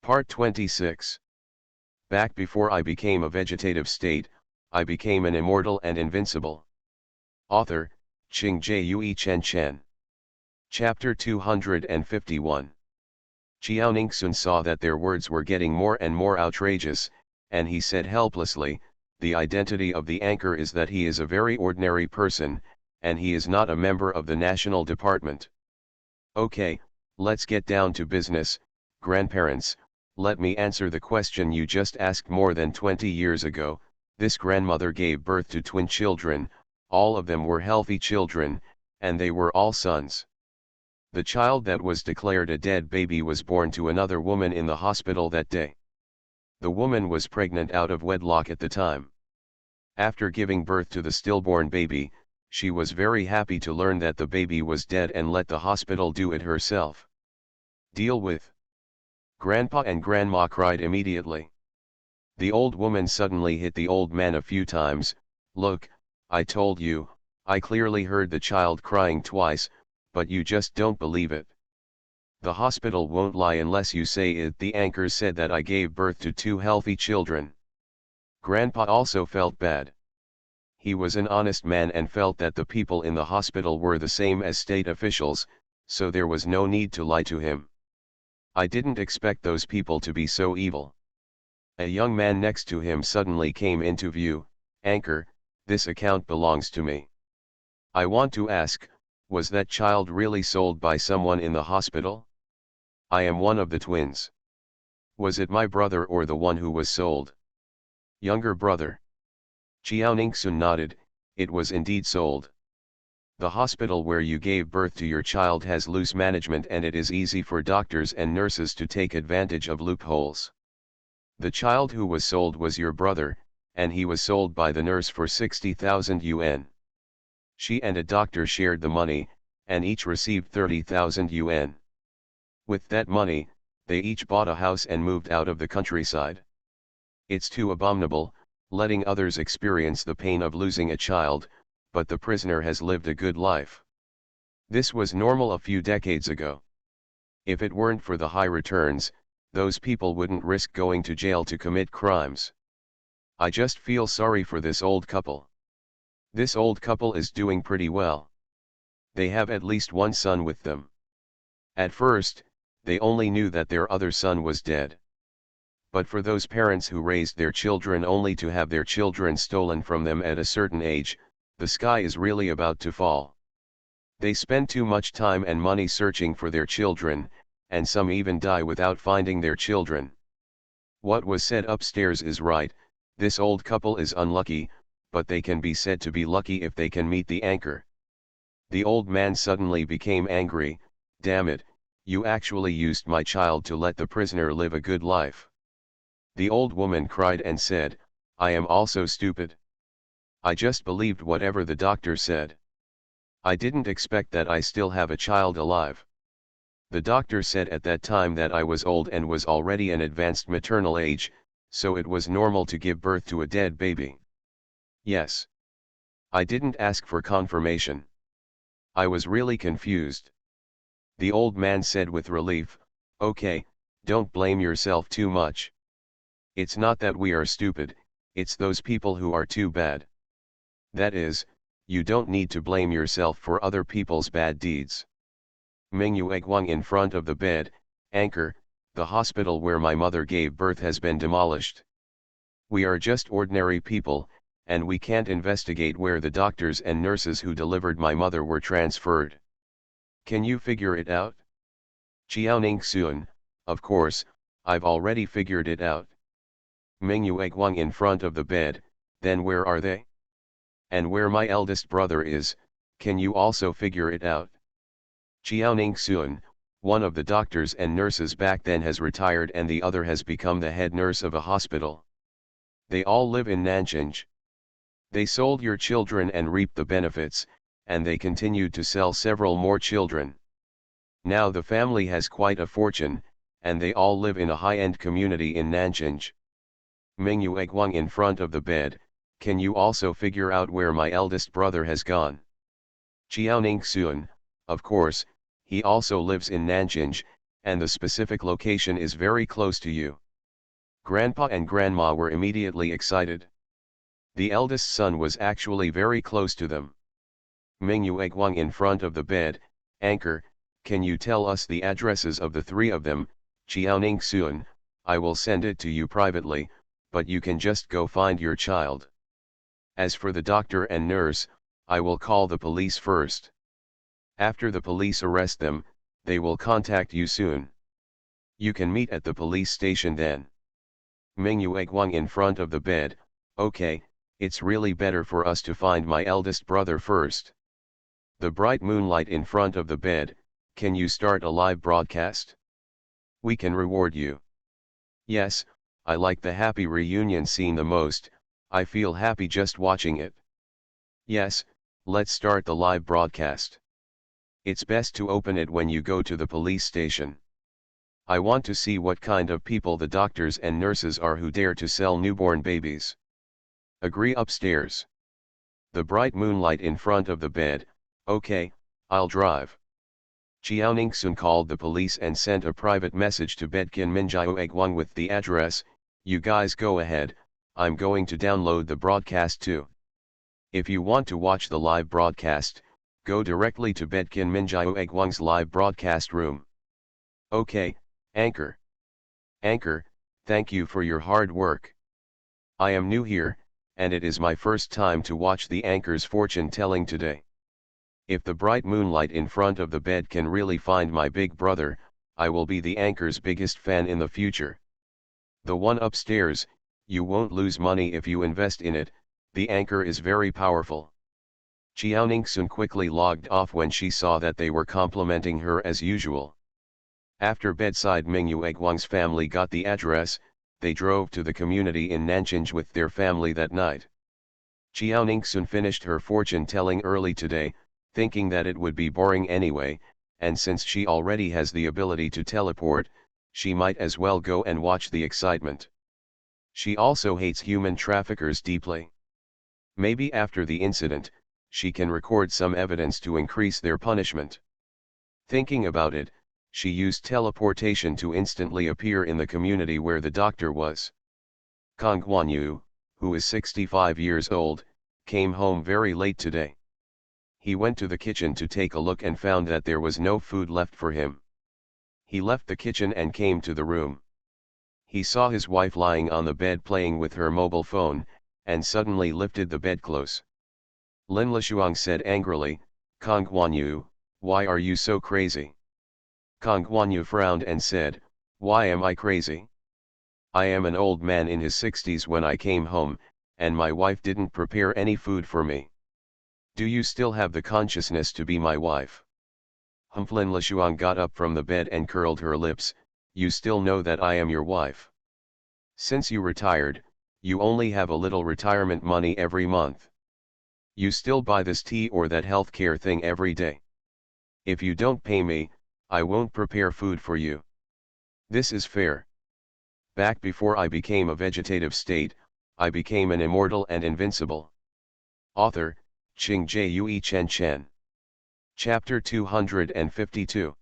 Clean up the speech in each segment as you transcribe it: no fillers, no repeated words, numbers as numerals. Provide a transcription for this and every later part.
Part 26. Back before I became a vegetative state, I became an immortal and invincible. Author, Ching Jue Chen Chen. Chapter 251. Xiaoningsun saw that their words were getting more and more outrageous, and he said helplessly, "The identity of the anchor is that he is a very ordinary person, and he is not a member of the national department." "Okay, let's get down to business, grandparents. Let me answer the question you just asked. More than 20 years ago, this grandmother gave birth to twin children. All of them were healthy children, and they were all sons. The child that was declared a dead baby was born to another woman in the hospital that day. The woman was pregnant out of wedlock at the time. After giving birth to the stillborn baby, she was very happy to learn that the baby was dead and let the hospital do it herself. Deal with. Grandpa and Grandma cried immediately. The old woman suddenly hit the old man a few times. "Look, I told you, I clearly heard the child crying twice, but you just don't believe it. The hospital won't lie unless you say it. The anchor said that I gave birth to two healthy children." Grandpa also felt bad. He was an honest man and felt that the people in the hospital were the same as state officials, so there was no need to lie to him. "I didn't expect those people to be so evil." A young man next to him suddenly came into view. "Anchor, this account belongs to me. I want to ask, was that child really sold by someone in the hospital? I am one of the twins. Was it my brother or the one who was sold?" "Younger brother." Xiaoningsun nodded. "It was indeed sold. The hospital where you gave birth to your child has loose management, and it is easy for doctors and nurses to take advantage of loopholes. The child who was sold was your brother, and he was sold by the nurse for 60,000 yuan. She and a doctor shared the money, and each received 30,000 yuan. With that money, they each bought a house and moved out of the countryside. It's too abominable, letting others experience the pain of losing a child, but the prisoner has lived a good life. This was normal a few decades ago. If it weren't for the high returns, those people wouldn't risk going to jail to commit crimes. I just feel sorry for this old couple. This old couple is doing pretty well. They have at least one son with them. At first, they only knew that their other son was dead. But for those parents who raised their children only to have their children stolen from them at a certain age, the sky is really about to fall. They spend too much time and money searching for their children, and some even die without finding their children. What was said upstairs is right. This old couple is unlucky, but they can be said to be lucky if they can meet the anchor." The old man suddenly became angry. "Damn it, you actually used my child to let the prisoner live a good life." The old woman cried and said, "I am also stupid. I just believed whatever the doctor said. I didn't expect that I still have a child alive. The doctor said at that time that I was old and was already an advanced maternal age, so it was normal to give birth to a dead baby. Yes. I didn't ask for confirmation. I was really confused." The old man said with relief, "Okay, don't blame yourself too much. It's not that we are stupid, it's those people who are too bad. That is, you don't need to blame yourself for other people's bad deeds." Mingyue Guang in front of the bed. "Anchor, the hospital where my mother gave birth has been demolished. We are just ordinary people, and we can't investigate where the doctors and nurses who delivered my mother were transferred. Can you figure it out?" Xiaoningsun: "Of course, I've already figured it out." Mingyue Guang in front of the bed. "Then where are they? And where my eldest brother is, can you also figure it out?" Xiaoningsun: "One of the doctors and nurses back then has retired and the other has become the head nurse of a hospital. They all live in Nanjing. They sold your children and reaped the benefits, and they continued to sell several more children. Now the family has quite a fortune, and they all live in a high-end community in Nanjing." Mingyue Guang in front of the bed. "Can you also figure out where my eldest brother has gone?" Xiaoningsun: "Of course, he also lives in Nanjing, and the specific location is very close to you. Grandpa and Grandma were immediately excited. The eldest son was actually very close to them. Mingyu Egwang in front of the bed, "Anchor, can you tell us the addresses of the three of them?" "Chiaoning soon, I will send it to you privately, but you can just go find your child. As for the doctor and nurse, I will call the police first. After the police arrest them, they will contact you soon. You can meet at the police station then." Mingyu Egwang in front of the bed, "Okay, it's really better for us to find my eldest brother first." The bright moonlight in front of the bed, "Can you start a live broadcast? We can reward you." "Yes, I like the happy reunion scene the most, I feel happy just watching it." "Yes, let's start the live broadcast. It's best to open it when you go to the police station. I want to see what kind of people the doctors and nurses are who dare to sell newborn babies." "Agree upstairs." The bright moonlight in front of the bed, "Okay, I'll drive." Chiaoning soon called the police and sent a private message to Bedkin Minjiao Egwang with the address, "You guys go ahead, I'm going to download the broadcast too. If you want to watch the live broadcast, go directly to Bedkin Minjiao Egwang's live broadcast room." "Okay, Anchor." "Anchor, thank you for your hard work. I am new here, and it is my first time to watch the Anchor's fortune telling today. If the bright moonlight in front of the bed can really find my big brother, I will be the Anchor's biggest fan in the future. The one upstairs, you won't lose money if you invest in it, the Anchor is very powerful." Chiaoning soon quickly logged off when she saw that they were complimenting her as usual. After bedside Mingyu Egwang's family got the address, they drove to the community in Nanjing with their family that night. Chiaoning soon finished her fortune telling early today, thinking that it would be boring anyway, and since she already has the ability to teleport, she might as well go and watch the excitement. She also hates human traffickers deeply. Maybe after the incident, she can record some evidence to increase their punishment. Thinking about it, she used teleportation to instantly appear in the community where the doctor was. Kang Guanyu, who is 65 years old, came home very late today. He went to the kitchen to take a look and found that there was no food left for him. He left the kitchen and came to the room. He saw his wife lying on the bed playing with her mobile phone, and suddenly lifted the bedclothes. Lin Lishuang said angrily, "Kang Guanyu, why are you so crazy?" Kang Guanyu frowned and said, "Why am I crazy? I am an old man in his 60s when I came home, and my wife didn't prepare any food for me. Do you still have the consciousness to be my wife?" Lin Lishuang got up from the bed and curled her lips, "You still know that I am your wife. Since you retired, you only have a little retirement money every month. You still buy this tea or that healthcare thing every day. If you don't pay me, I won't prepare food for you. This is fair. Back before I became a vegetative state, I became an immortal and invincible." Author, Qing Jue Chen Chen. Chapter 252.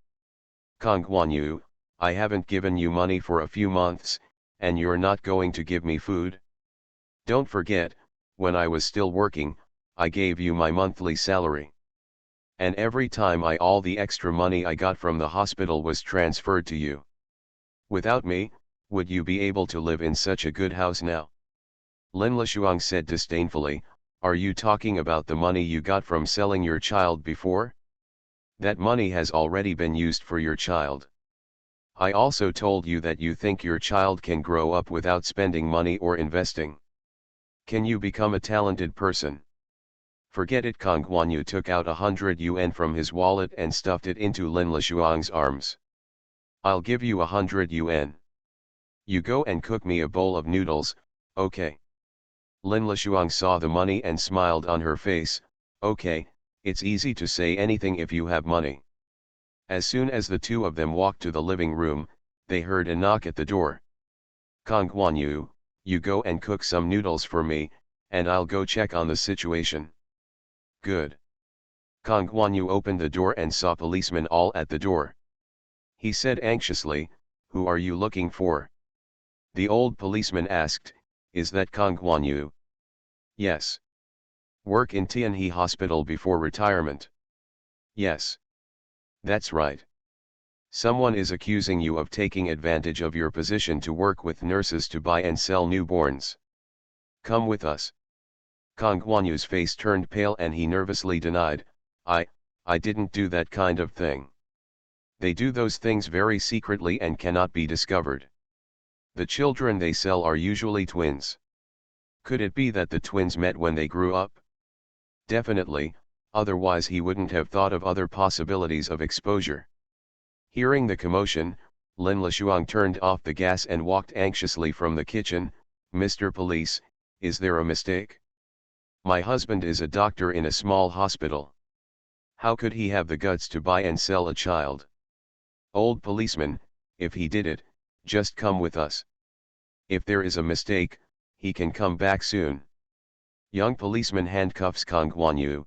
Kang Guanyu, I haven't given you money for a few months, and you're not going to give me food? Don't forget, when I was still working, I gave you my monthly salary. And every time all the extra money I got from the hospital was transferred to you. Without me, would you be able to live in such a good house now?" Lin Lishuang said disdainfully, "Are you talking about the money you got from selling your child before? That money has already been used for your child. I also told you that you think your child can grow up without spending money or investing. Can you become a talented person?" "Forget it." Kang Guanyu took out 100 yuan from his wallet and stuffed it into Lin Lishuang's arms. "I'll give you 100 yuan. You go and cook me a bowl of noodles, okay?" Lin Lishuang saw the money and smiled on her face, "Okay, it's easy to say anything if you have money." As soon as the two of them walked to the living room, they heard a knock at the door. "Kang Guanyu, you go and cook some noodles for me, and I'll go check on the situation." "Good." Kang Guanyu opened the door and saw policemen all at the door. He said anxiously, "Who are you looking for?" The old policeman asked, "Is that Kang Guan-yu?" "Yes." "Work in Tianhe Hospital before retirement?" "Yes." "That's right. Someone is accusing you of taking advantage of your position to work with nurses to buy and sell newborns. Come with us." Kang Guanyu's face turned pale and he nervously denied, I didn't do that kind of thing. They do those things very secretly and cannot be discovered. The children they sell are usually twins. Could it be that the twins met when they grew up? Definitely, otherwise he wouldn't have thought of other possibilities of exposure. Hearing the commotion, Lin Lishuang turned off the gas and walked anxiously from the kitchen. "Mr. Police, is there a mistake? My husband is a doctor in a small hospital. How could he have the guts to buy and sell a child?" "Old policeman, if he did it, just come with us. If there is a mistake, he can come back soon." Young policeman handcuffs Kang Guanyu.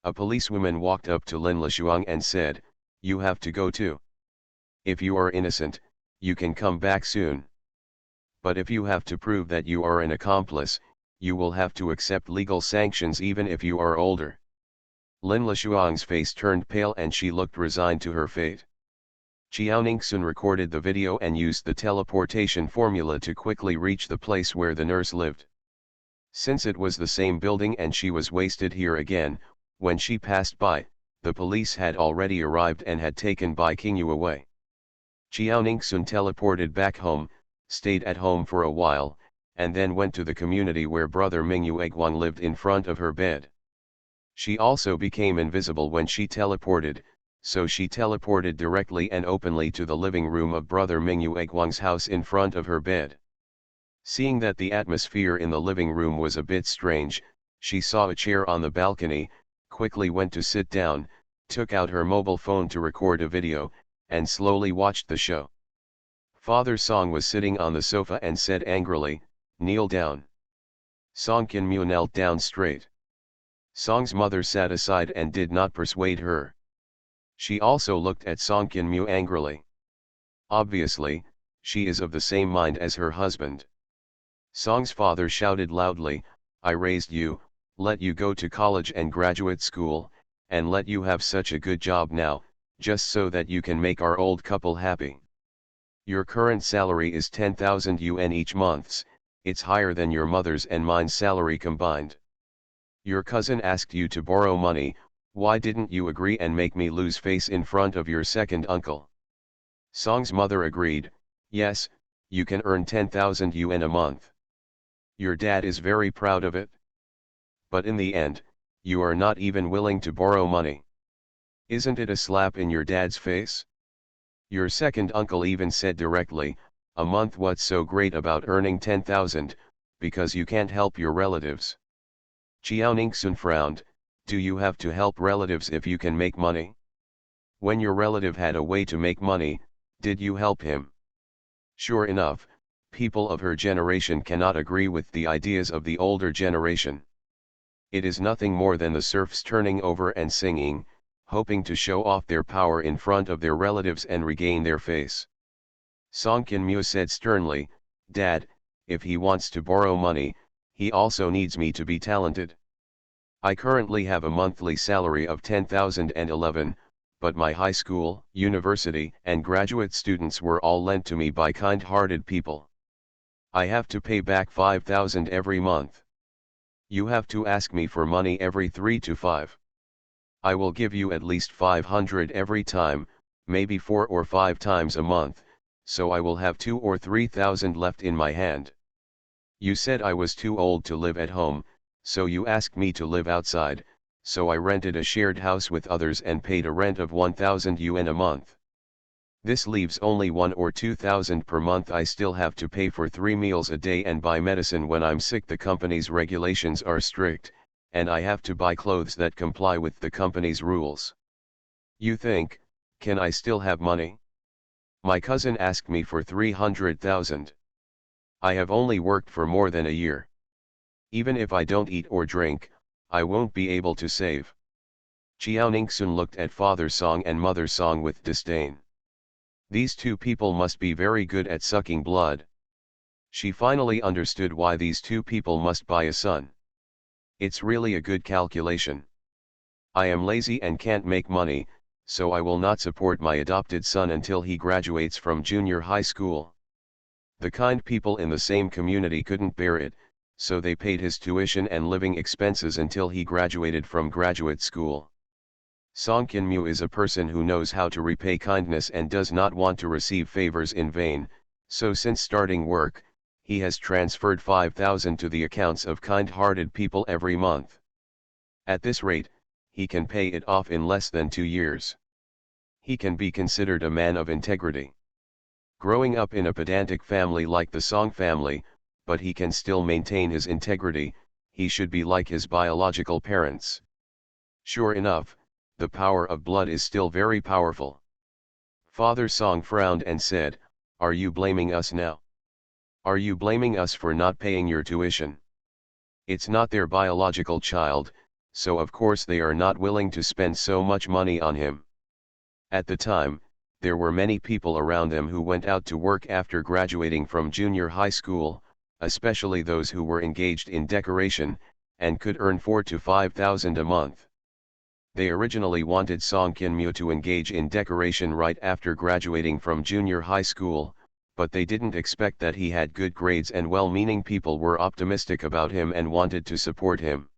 A policewoman walked up to Lin Lishuang and said, "You have to go too. If you are innocent, you can come back soon. But if you have to prove that you are an accomplice, you will have to accept legal sanctions even if you are older." Lin Lishuang's face turned pale and she looked resigned to her fate. Chiao Ningxun recorded the video and used the teleportation formula to quickly reach the place where the nurse lived. Since it was the same building and she was wasted here again, when she passed by, the police had already arrived and had taken Bai Qingyu away. Chiao Ningxun teleported back home, stayed at home for a while, and then went to the community where brother Mingyu Eguang lived in front of her bed. She also became invisible when she teleported, so she teleported directly and openly to the living room of brother Mingyu Eguang's house in front of her bed. Seeing that the atmosphere in the living room was a bit strange, she saw a chair on the balcony, quickly went to sit down, took out her mobile phone to record a video, and slowly watched the show. Father Song was sitting on the sofa and said angrily, "Kneel down." Song Kinmyu knelt down straight. Song's mother sat aside and did not persuade her. She also looked at Song Kinmyu angrily. Obviously, she is of the same mind as her husband. Song's father shouted loudly, "I raised you, let you go to college and graduate school, and let you have such a good job now, just so that you can make our old couple happy. Your current salary is 10,000 yuan each month, it's higher than your mother's and mine's salary combined. Your cousin asked you to borrow money, why didn't you agree and make me lose face in front of your second uncle?" Song's mother agreed, "Yes, you can earn 10,000 yuan a month. Your dad is very proud of it. But in the end, you are not even willing to borrow money. Isn't it a slap in your dad's face? Your second uncle even said directly, a month, what's so great about earning 10,000, because you can't help your relatives." Chiao Ningxun frowned, "Do you have to help relatives if you can make money? When your relative had a way to make money, did you help him?" Sure enough, people of her generation cannot agree with the ideas of the older generation. It is nothing more than the serfs turning over and singing, hoping to show off their power in front of their relatives and regain their face. Song Kinmyu said sternly, "Dad, if he wants to borrow money, he also needs me to be talented. I currently have a monthly salary of 10,011, but my high school, university, and graduate students were all lent to me by kind-hearted people. I have to pay back 5,000 every month. You have to ask me for money every 3 to 5. I will give you at least 500 every time, maybe 4 or 5 times a month, so I will have 2 or 3,000 left in my hand. You said I was too old to live at home, so you asked me to live outside, so I rented a shared house with others and paid a rent of 1,000 yuan a month. This leaves only 1 or 2,000 per month. I still have to pay for 3 meals a day and buy medicine when I'm sick. The company's regulations are strict, and I have to buy clothes that comply with the company's rules. You think, can I still have money? My cousin asked me for 300,000. I have only worked for more than a year. Even if I don't eat or drink, I won't be able to save." Chiao Ningxun looked at Father Song and Mother Song with disdain. These two people must be very good at sucking blood. She finally understood why these two people must buy a son. It's really a good calculation. I am lazy and can't make money, so I will not support my adopted son until he graduates from junior high school. The kind people in the same community couldn't bear it, so they paid his tuition and living expenses until he graduated from graduate school. Song Kyin-mu is a person who knows how to repay kindness and does not want to receive favors in vain, so since starting work, he has transferred 5,000 to the accounts of kind-hearted people every month. At this rate, he can pay it off in less than 2 years. He can be considered a man of integrity. Growing up in a pedantic family like the Song family, but he can still maintain his integrity, he should be like his biological parents. Sure enough, the power of blood is still very powerful. Father Song frowned and said, "Are you blaming us now? Are you blaming us for not paying your tuition? It's not their biological child, so of course they are not willing to spend so much money on him." At the time, there were many people around them who went out to work after graduating from junior high school, especially those who were engaged in decoration, and could earn 4,000 to 5,000 a month. They originally wanted Song Kyin-mu to engage in decoration right after graduating from junior high school, but they didn't expect that he had good grades and well-meaning people were optimistic about him and wanted to support him.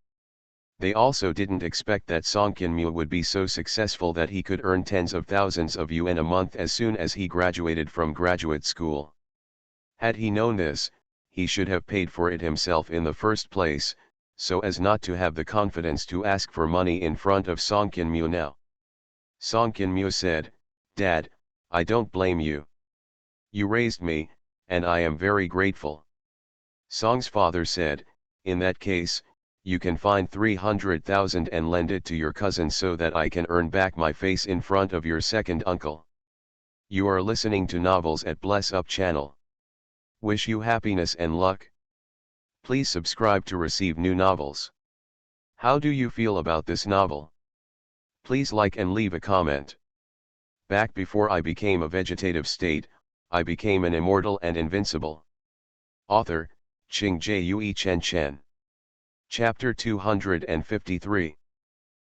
They also didn't expect that Song Kyin-mu would be so successful that he could earn tens of thousands of yuan a month as soon as he graduated from graduate school. Had he known this, he should have paid for it himself in the first place, so as not to have the confidence to ask for money in front of Song Kyin-mu now. Song Kyin-mu said, "Dad, I don't blame you. You raised me, and I am very grateful." Song's father said, "In that case, you can find 300,000 and lend it to your cousin so that I can earn back my face in front of your second uncle." You are listening to Novels at Bless Up channel. Wish you happiness and luck. Please subscribe to receive new novels. How do you feel about this novel? Please like and leave a comment. Back before I became a vegetative state, I became an immortal and invincible. Author, Ching Jue Chen Chen. Chapter 253.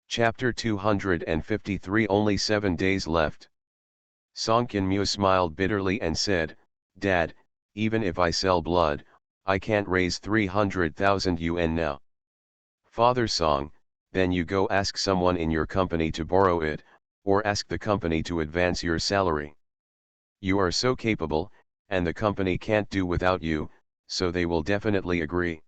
Chapter 253. Only 7 days left. Song Kyin-mu smiled bitterly and said, "Dad, even if I sell blood, I can't raise 300,000 yuan now." "Father Song, then you go ask someone in your company to borrow it, or ask the company to advance your salary. You are so capable, and the company can't do without you, so they will definitely agree."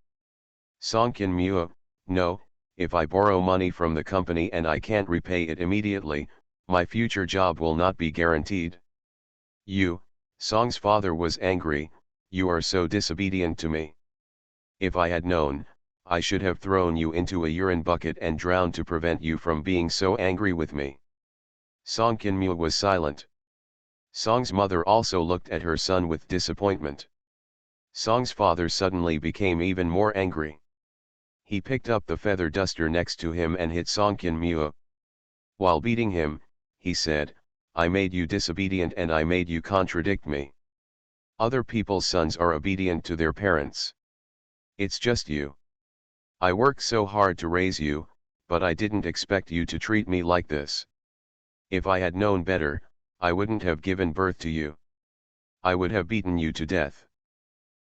Song Kyin-mu, "No, if I borrow money from the company and I can't repay it immediately, my future job will not be guaranteed." Song's father was angry, "You are so disobedient to me. If I had known, I should have thrown you into a urine bucket and drowned to prevent you from being so angry with me." Song Kyin-mu was silent. Song's mother also looked at her son with disappointment. Song's father suddenly became even more angry. He picked up the feather duster next to him and hit Song Kyin-mu. While beating him, he said, "I made you disobedient and I made you contradict me. Other people's sons are obedient to their parents. It's just you. I worked so hard to raise you, but I didn't expect you to treat me like this. If I had known better, I wouldn't have given birth to you. I would have beaten you to death."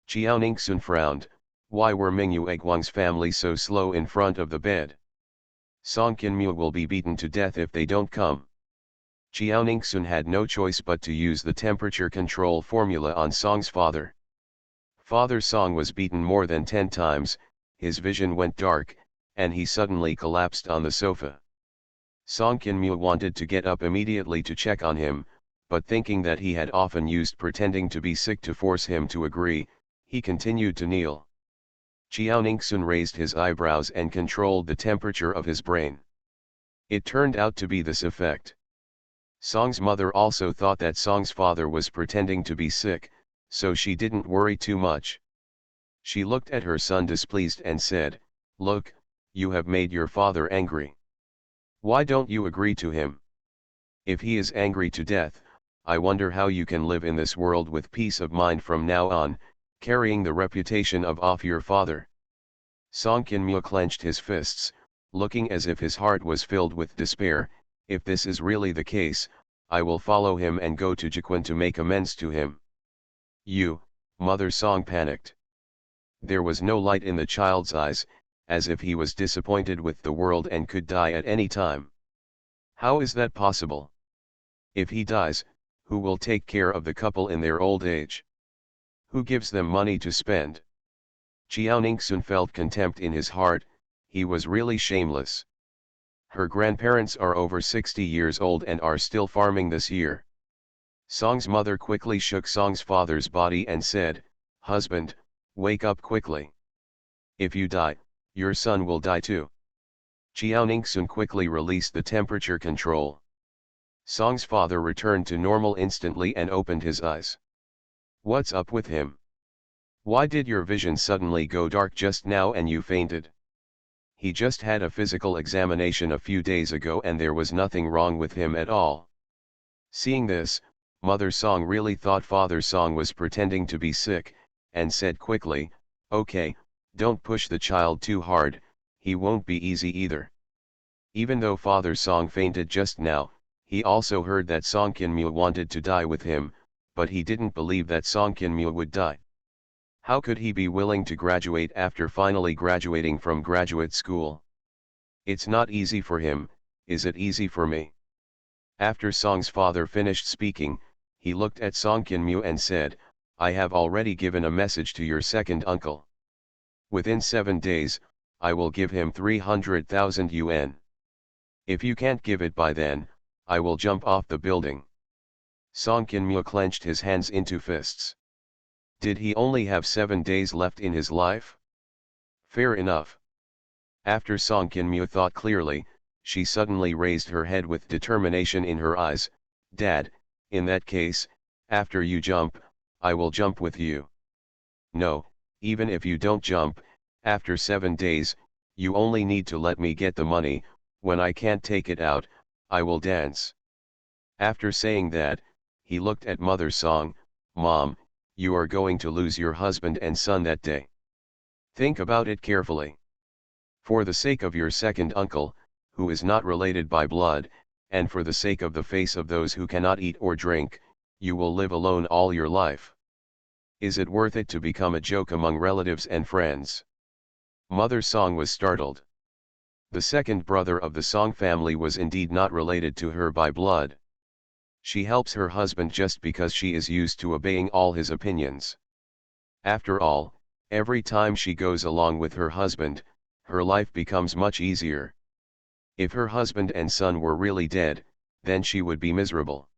Chiao Ningxun frowned. Why were Mingyu Egwang's family so slow in front of the bed? Song Kyin-mu will be beaten to death if they don't come. Chiao Ningxun had no choice but to use the temperature control formula on Song's father. Father Song was beaten more than 10 times, his vision went dark, and he suddenly collapsed on the sofa. Song Kyin-mu wanted to get up immediately to check on him, but thinking that he had often used pretending to be sick to force him to agree, he continued to kneel. Chiao Ningxun raised his eyebrows and controlled the temperature of his brain. It turned out to be this effect. Song's mother also thought that Song's father was pretending to be sick, so she didn't worry too much. She looked at her son displeased and said, "Look, you have made your father angry. Why don't you agree to him? If he is angry to death, I wonder how you can live in this world with peace of mind from now on, carrying the reputation of your father. Song Kyin-myo clenched his fists, looking as if his heart was filled with despair. If this is really the case, I will follow him and go to Jikwon to make amends to him. You, Mother Song panicked. There was no light in the child's eyes, as if he was disappointed with the world and could die at any time. How is that possible? If he dies, who will take care of the couple in their old age? Who gives them money to spend? Chiao Ning-sun felt contempt in his heart. He was really shameless. Her grandparents are over 60 years old and are still farming this year. Song's mother quickly shook Song's father's body and said, "Husband, wake up quickly. If you die, your son will die too." Chiao Ning-sun quickly released the temperature control. Song's father returned to normal instantly and opened his eyes. "What's up with him? Why did your vision suddenly go dark just now and you fainted? He just had a physical examination a few days ago and there was nothing wrong with him at all." Seeing this, Mother Song really thought Father Song was pretending to be sick, and said quickly, "Okay, don't push the child too hard, he won't be easy either." Even though Father Song fainted just now, he also heard that Song Kyin-myo wanted to die with him, but he didn't believe that Song Kyin-myo would die. How could he be willing to graduate after finally graduating from graduate school? It's not easy for him, is it easy for me? After Song's father finished speaking, he looked at Song Kyin-myo and said, "I have already given a message to your second uncle. Within 7 days, I will give him 300,000 yuan. If you can't give it by then, I will jump off the building." Song Kyin-myo clenched his hands into fists. Did he only have 7 days left in his life? Fair enough. After Song Kyin-myo thought clearly, she suddenly raised her head with determination in her eyes. "Dad, in that case, after you jump, I will jump with you. No, even if you don't jump, after 7 days, you only need to let me get the money. When I can't take it out, I will dance." After saying that, he looked at Mother Song. "Mom, you are going to lose your husband and son that day. Think about it carefully. For the sake of your second uncle, who is not related by blood, and for the sake of the face of those who cannot eat or drink, you will live alone all your life. Is it worth it to become a joke among relatives and friends?" Mother Song was startled. The second brother of the Song family was indeed not related to her by blood. She helps her husband just because she is used to obeying all his opinions. After all, every time she goes along with her husband, her life becomes much easier. If her husband and son were really dead, then she would be miserable.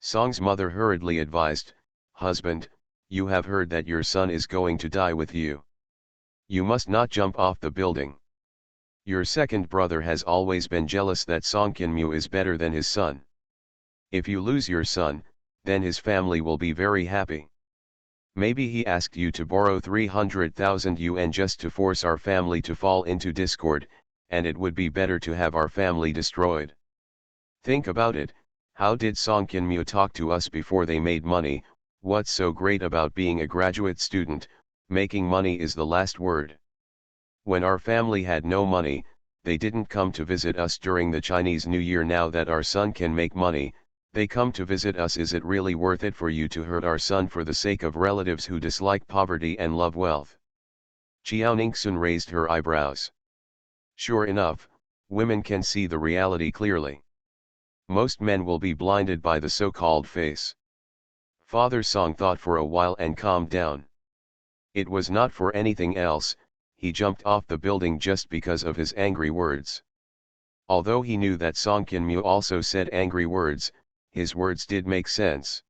Song's mother hurriedly advised, "Husband, you have heard that your son is going to die with you. You must not jump off the building. Your second brother has always been jealous that Song Kyin-myo is better than his son. If you lose your son, then his family will be very happy. Maybe he asked you to borrow 300,000 yuan just to force our family to fall into discord, and it would be better to have our family destroyed. Think about it, how did Song Kyin-myo talk to us before they made money? What's so great about being a graduate student? Making money is the last word. When our family had no money, they didn't come to visit us during the Chinese New Year. Now that our son can make money, they come to visit us. Is it really worth it for you to hurt our son for the sake of relatives who dislike poverty and love wealth?" Chiao Ning-sun raised her eyebrows. Sure enough, women can see the reality clearly. Most men will be blinded by the so-called face. Father Song thought for a while and calmed down. It was not for anything else, he jumped off the building just because of his angry words. Although he knew that Song Kyin-myo also said angry words, his words did make sense.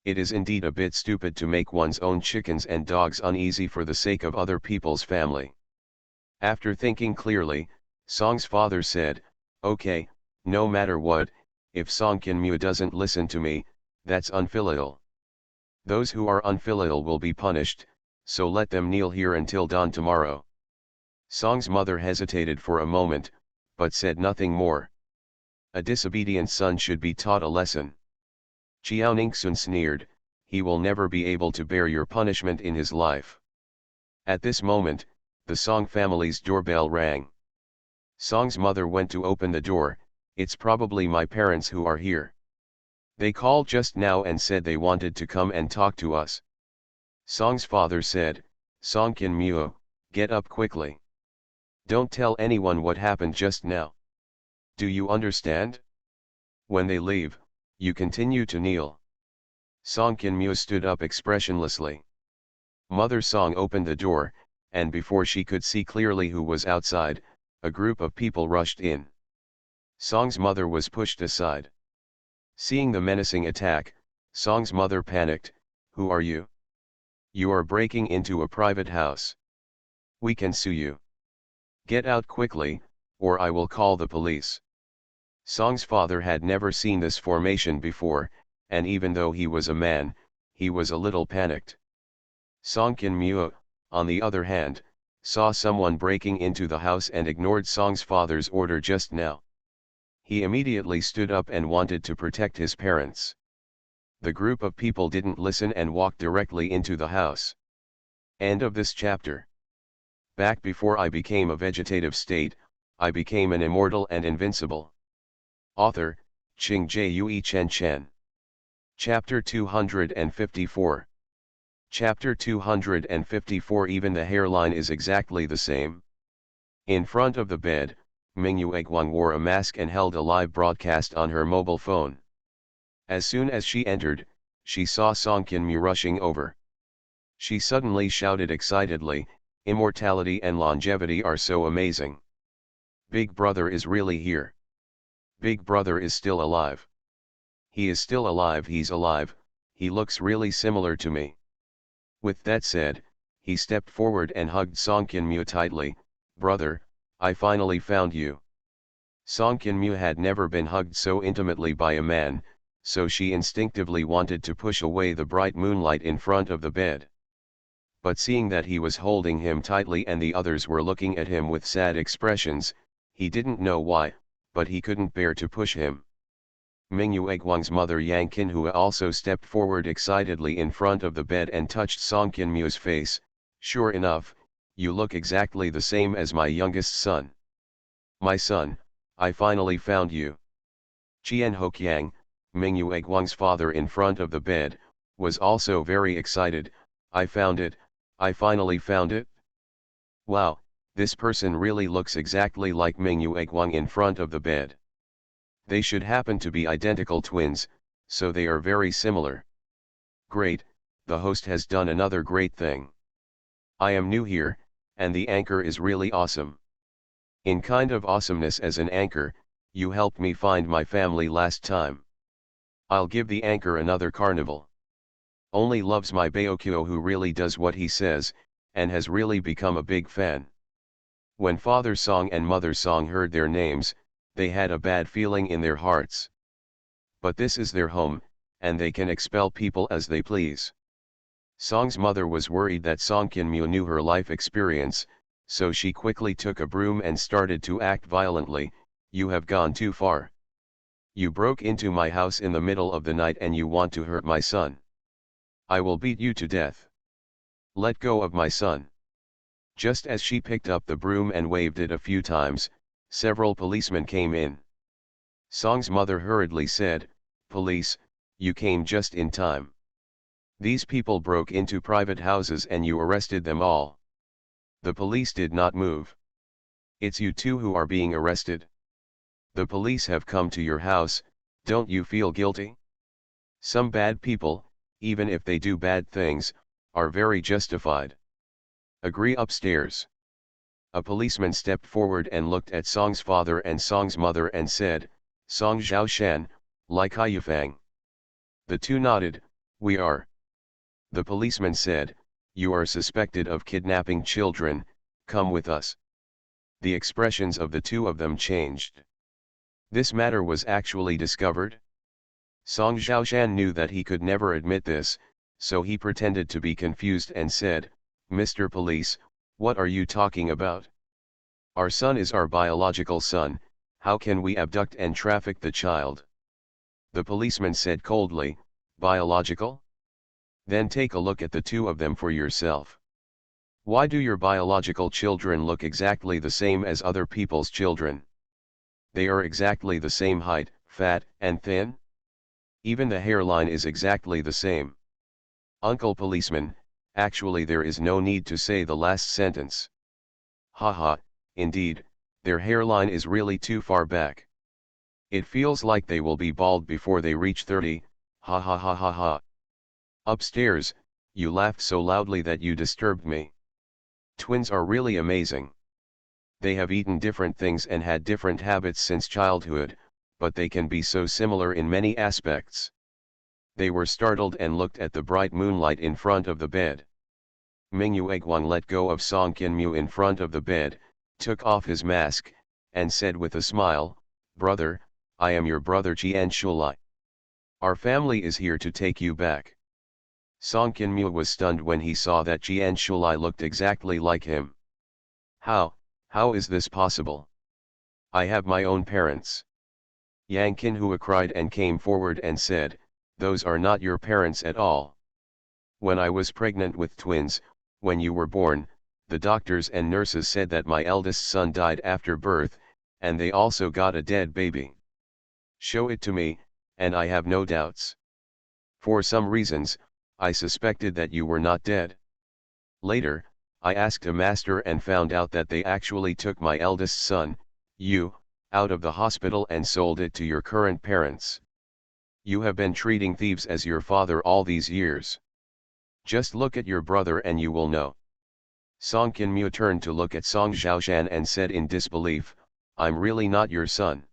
It is indeed a bit stupid to make one's own chickens and dogs uneasy for the sake of other people's family. After thinking clearly, Song's father said, "Okay, no matter what, if Song Kyin-myo doesn't listen to me, that's unfilial. Those who are unfilial will be punished, so let them kneel here until dawn tomorrow." Song's mother hesitated for a moment, but said nothing more. A disobedient son should be taught a lesson. Chiao Ningxun sneered, he will never be able to bear your punishment in his life. At this moment, the Song family's doorbell rang. Song's mother went to open the door. It's probably my parents who are here. They called just now and said they wanted to come and talk to us. Song's father said, Song Kin Muo, get up quickly. Don't tell anyone what happened just now. Do you understand? When they leave, you continue to kneel. Song Kin Muo stood up expressionlessly. Mother Song opened the door, and before she could see clearly who was outside, a group of people rushed in. Song's mother was pushed aside. Seeing the menacing attack, Song's mother panicked, who are you? You are breaking into a private house. We can sue you. Get out quickly, or I will call the police. Song's father had never seen this formation before, and even though he was a man, he was a little panicked. Song Kin Muo, on the other hand, saw someone breaking into the house and ignored Song's father's order just now. He immediately stood up and wanted to protect his parents. The group of people didn't listen and walked directly into the house. End of this chapter. Back before I became a vegetative state, I became an immortal and invincible. Author, Qing Jue Chen Chen. Chapter 254. Chapter 254. Even the hairline is exactly the same. In front of the bed, Mingyue Guang wore a mask and held a live broadcast on her mobile phone. As soon as she entered, she saw Song Qinmu rushing over. She suddenly shouted excitedly, "Immortality and longevity are so amazing. Big Brother is really here. Big Brother is still alive. He is still alive, he's alive, he looks really similar to me." With that said, he stepped forward and hugged Song Qinmu tightly, "Brother, I finally found you." Song Qinmu had never been hugged so intimately by a man, so she instinctively wanted to push away the bright moonlight in front of the bed. But seeing that he was holding him tightly and the others were looking at him with sad expressions, he didn't know why, but he couldn't bear to push him. Mingyue Guang's mother Yang Qinhua also stepped forward excitedly in front of the bed and touched Song Qinmu's face. "Sure enough, you look exactly the same as my youngest son. My son, I finally found you." Qian Hoqiang, Mingyue Guang's father in front of the bed, was also very excited. "I found it, I finally found it. Wow, this person really looks exactly like Mingyue Guang in front of the bed. They should happen to be identical twins, so they are very similar. Great, the host has done another great thing. I am new here, and the anchor is really awesome. In kind of awesomeness as an anchor, you helped me find my family last time. I'll give the anchor another carnival. Only loves my Baokyo who really does what he says, and has really become a big fan." When Father Song and Mother Song heard their names, they had a bad feeling in their hearts. But this is their home, and they can expel people as they please. Song's mother was worried that Song Qinmu knew her life experience, so she quickly took a broom and started to act violently. "You have gone too far. You broke into my house in the middle of the night and you want to hurt my son. I will beat you to death. Let go of my son." Just as she picked up the broom and waved it a few times, several policemen came in. Song's mother hurriedly said, "Police, you came just in time. These people broke into private houses and you arrested them all." The police did not move. "It's you two who are being arrested. The police have come to your house, don't you feel guilty? Some bad people, even if they do bad things, are very justified. Agree upstairs." A policeman stepped forward and looked at Song's father and Song's mother and said, "Song Zhaoshan, Lai Kaiyufang." The two nodded. "We are." The policeman said, "You are suspected of kidnapping children, come with us." The expressions of the two of them changed. This matter was actually discovered? Song Zhaoshan knew that he could never admit this, so he pretended to be confused and said, "Mr. Police, what are you talking about? Our son is our biological son, how can we abduct and traffic the child?" The policeman said coldly, Biological? Then take a look at the two of them for yourself. Why do your biological children look exactly the same as other people's children? They are exactly the same height, fat, and thin? Even the hairline is exactly the same. Uncle Policeman, actually there is no need to say the last sentence. Haha, indeed, their hairline is really too far back. It feels like they will be bald before they reach 30, ha ha ha ha ha. Upstairs, you laughed so loudly that you disturbed me. Twins are really amazing. They have eaten different things and had different habits since childhood, but they can be so similar in many aspects. They were startled and looked at the bright moonlight in front of the bed. Mingyu Egwang let go of Song Kinmu in front of the bed, took off his mask, and said with a smile, "Brother, I am your brother Jian Shulai. Our family is here to take you back." Song Kinmu was stunned when he saw that Jian Shulai looked exactly like him. How is this possible? I have my own parents." Yang Kinhua cried and came forward and said, "Those are not your parents at all. When I was pregnant with twins, when you were born, the doctors and nurses said that my eldest son died after birth, and they also got a dead baby. Show it to me, and I have no doubts. For some reasons, I suspected that you were not dead. Later, I asked a master and found out that they actually took my eldest son, you, out of the hospital and sold it to your current parents. You have been treating thieves as your father all these years. Just look at your brother and you will know." Song Kinmu turned to look at Song Zhaoshan and said in disbelief, "I'm really not your son."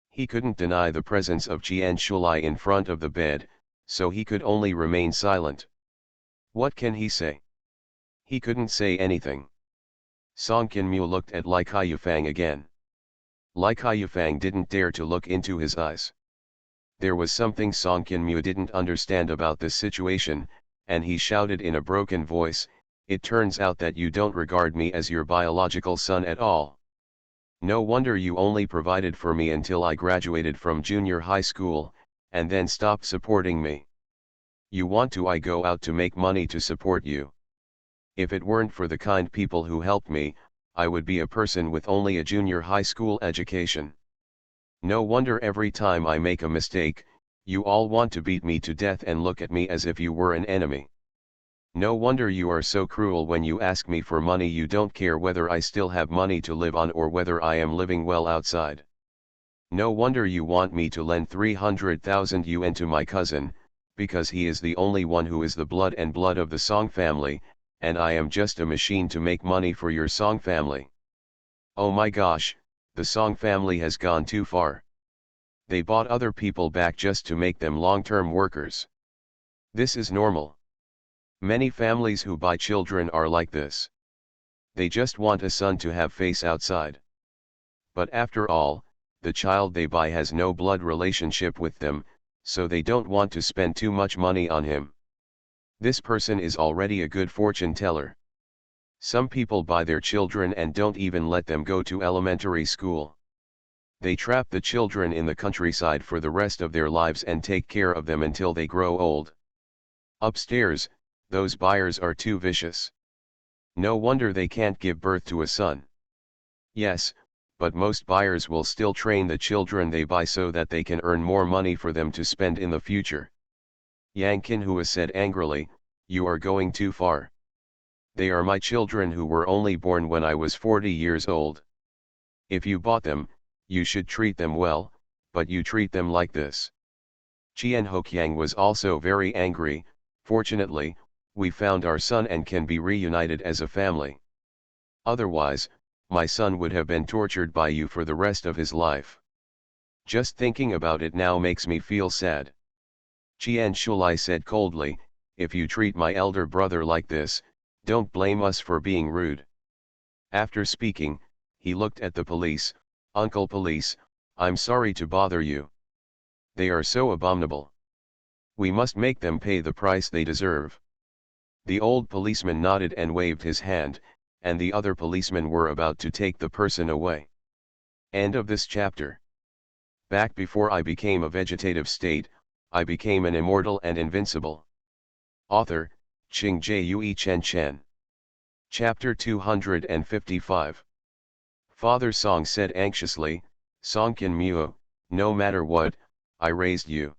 He couldn't deny the presence of Jian Shulai in front of the bed, so he could only remain silent. What can he say? He couldn't say anything. Song Kinmu looked at Lai Kaiyufang again. Lai Kaiyufang didn't dare to look into his eyes. There was something Song Kinmu didn't understand about this situation, and he shouted in a broken voice, "It turns out that you don't regard me as your biological son at all. No wonder you only provided for me until I graduated from junior high school, and then stopped supporting me. You want to I go out to make money to support you. If it weren't for the kind people who helped me, I would be a person with only a junior high school education. No wonder every time I make a mistake, you all want to beat me to death and look at me as if you were an enemy. No wonder you are so cruel when you ask me for money. You don't care whether I still have money to live on or whether I am living well outside. No wonder you want me to lend 300,000 yuan to my cousin, because he is the only one who is the blood and blood of the Song family, and I am just a machine to make money for your Song family. Oh my gosh, the Song family has gone too far. They bought other people back just to make them long-term workers. This is normal. Many families who buy children are like this. They just want a son to have face outside. But after all, the child they buy has no blood relationship with them, so they don't want to spend too much money on him. This person is already a good fortune teller. Some people buy their children and don't even let them go to elementary school. They trap the children in the countryside for the rest of their lives and take care of them until they grow old. Upstairs, those buyers are too vicious. No wonder they can't give birth to a son. Yes, but most buyers will still train the children they buy so that they can earn more money for them to spend in the future. Yang Kinhua said angrily, "You are going too far. They are my children who were only born when I was 40 years old. If you bought them, you should treat them well, but you treat them like this." Qian Hoqiang was also very angry. "Fortunately, we found our son and can be reunited as a family. Otherwise, my son would have been tortured by you for the rest of his life. Just thinking about it now makes me feel sad." Qian Shulai said coldly, "If you treat my elder brother like this, don't blame us for being rude." After speaking, he looked at the police. "Uncle Police, I'm sorry to bother you. They are so abominable. We must make them pay the price they deserve." The old policeman nodded and waved his hand, and the other policemen were about to take the person away. End of this chapter. Back before I became a vegetative state, I became an immortal and invincible. Author, Ching Jue Chen Chen. Chapter 255. Father Song said anxiously, Songkin Muo, no matter what, I raised you.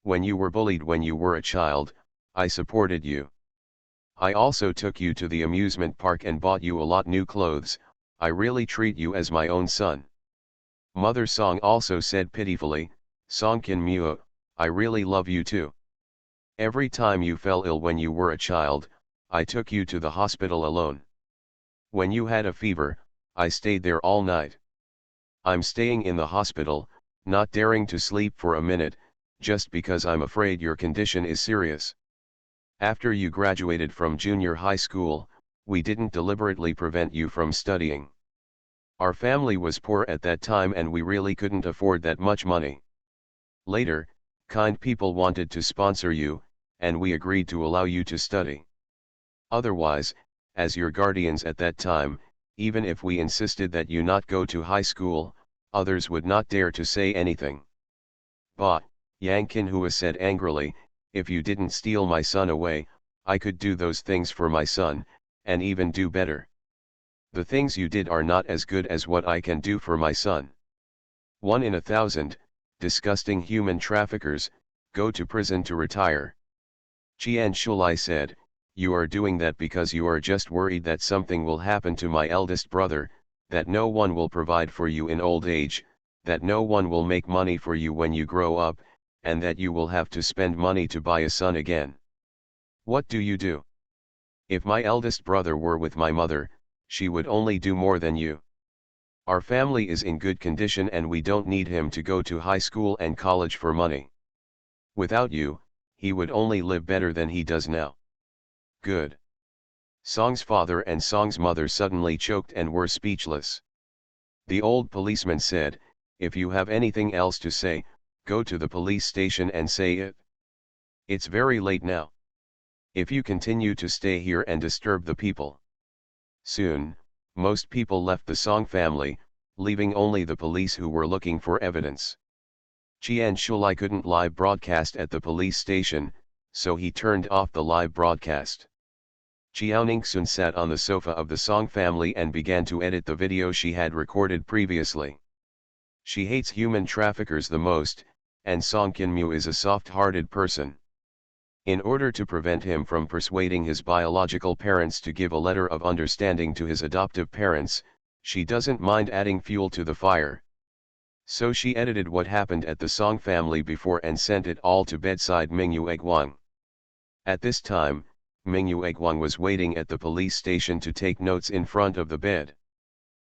When you were bullied when you were a child, I supported you. I also took you to the amusement park and bought you a lot new clothes. I really treat you as my own son. Mother Song also said pitifully, Songkin Muo, I really love you too. Every time you fell ill when you were a child, I took you to the hospital alone. When you had a fever, I stayed there all night. I'm staying in the hospital, not daring to sleep for a minute, just because I'm afraid your condition is serious. After you graduated from junior high school, we didn't deliberately prevent you from studying. Our family was poor at that time and we really couldn't afford that much money. Later, kind people wanted to sponsor you, and we agreed to allow you to study. Otherwise, as your guardians at that time, even if we insisted that you not go to high school, others would not dare to say anything. Bah, Yang Qinhua said angrily, if you didn't steal my son away, I could do those things for my son, and even do better. The things you did are not as good as what I can do for my son. 1 in 1,000, disgusting human traffickers, go to prison to retire. Qian Shulai said, you are doing that because you are just worried that something will happen to my eldest brother, that no one will provide for you in old age, that no one will make money for you when you grow up, and that you will have to spend money to buy a son again. What do you do? If my eldest brother were with my mother, she would only do more than you. Our family is in good condition and we don't need him to go to high school and college for money. Without you, he would only live better than he does now. Good. Song's father and Song's mother suddenly choked and were speechless. The old policeman said, if you have anything else to say, go to the police station and say it. It's very late now. If you continue to stay here and disturb the people. Soon, most people left the Song family, leaving only the police who were looking for evidence. Qian Shulai couldn't live broadcast at the police station, so he turned off the live broadcast. Qiaoningsun sat on the sofa of the Song family and began to edit the video she had recorded previously. She hates human traffickers the most, and Song Qinmu is a soft-hearted person. In order to prevent him from persuading his biological parents to give a letter of understanding to his adoptive parents, she doesn't mind adding fuel to the fire. So she edited what happened at the Song family before and sent it all to bedside Mingyue Guang. At this time, Mingyue Guang was waiting at the police station to take notes in front of the bed.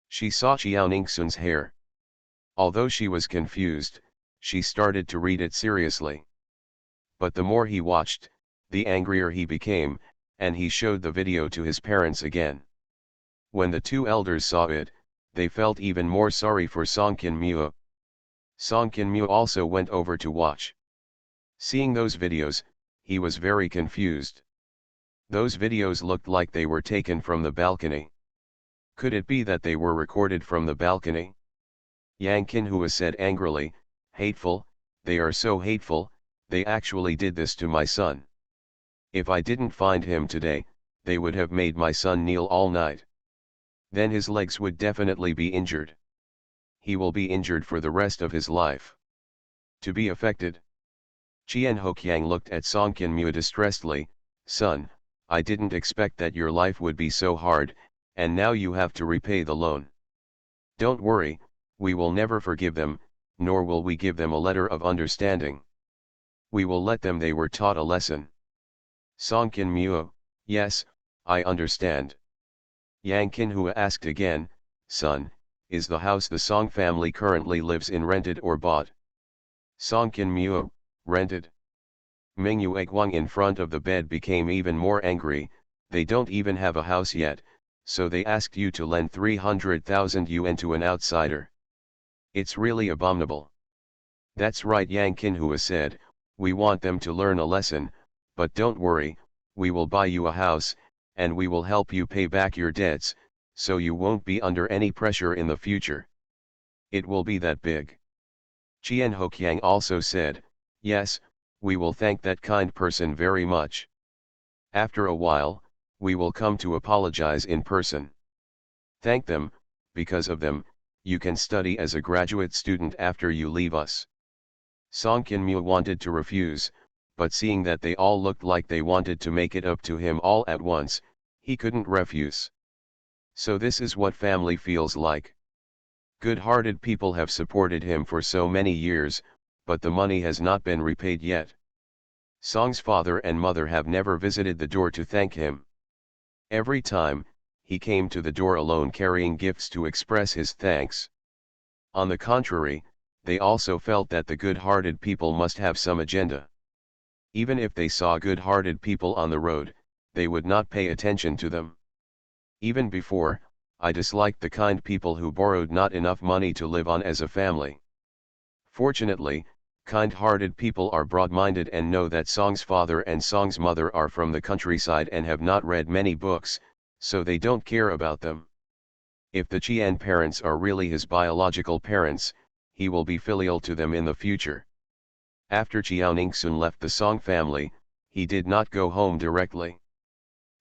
She saw Qiaoningsun's hair. Although she was confused, she started to read it seriously. But the more he watched, the angrier he became, and he showed the video to his parents again. When the two elders saw it, they felt even more sorry for Song Qinmu. Song Qinmu also went over to watch. Seeing those videos, he was very confused. Those videos looked like they were taken from the balcony. Could it be that they were recorded from the balcony? Yang Qinhua said angrily, hateful, they are so hateful, they actually did this to my son. If I didn't find him today, they would have made my son kneel all night. Then his legs would definitely be injured. He will be injured for the rest of his life. To be affected. Qian Hoqiang looked at Song Qinmu distressedly, son, I didn't expect that your life would be so hard, and now you have to repay the loan. Don't worry, we will never forgive them, nor will we give them a letter of understanding. We will let them they were taught a lesson. Song Qinmu, yes, I understand. Yang Qinhua asked again, son, is the house the Song family currently lives in rented or bought? Song Qinmu, rented. Mingyue Guang in front of the bed became even more angry, they don't even have a house yet, so they asked you to lend 300,000 yuan to an outsider. It's really abominable. That's right, Yang Qinhua said, we want them to learn a lesson, but don't worry, we will buy you a house, and we will help you pay back your debts, so you won't be under any pressure in the future. It will be that big. Qian Hoqiang also said, yes, we will thank that kind person very much. After a while, we will come to apologize in person. Thank them, because of them, you can study as a graduate student after you leave us. Song Kyin-myo wanted to refuse, but seeing that they all looked like they wanted to make it up to him all at once, he couldn't refuse. So this is what family feels like. Good-hearted people have supported him for so many years, but the money has not been repaid yet. Song's father and mother have never visited the door to thank him. Every time, he came to the door alone carrying gifts to express his thanks. On the contrary, they also felt that the good-hearted people must have some agenda. Even if they saw good-hearted people on the road, they would not pay attention to them. Even before, I disliked the kind people who borrowed not enough money to live on as a family. Fortunately, kind-hearted people are broad-minded and know that Song's father and Song's mother are from the countryside and have not read many books, so they don't care about them. If the Chian parents are really his biological parents, he will be filial to them in the future. After Chiao Ningsun left the Song family, he did not go home directly.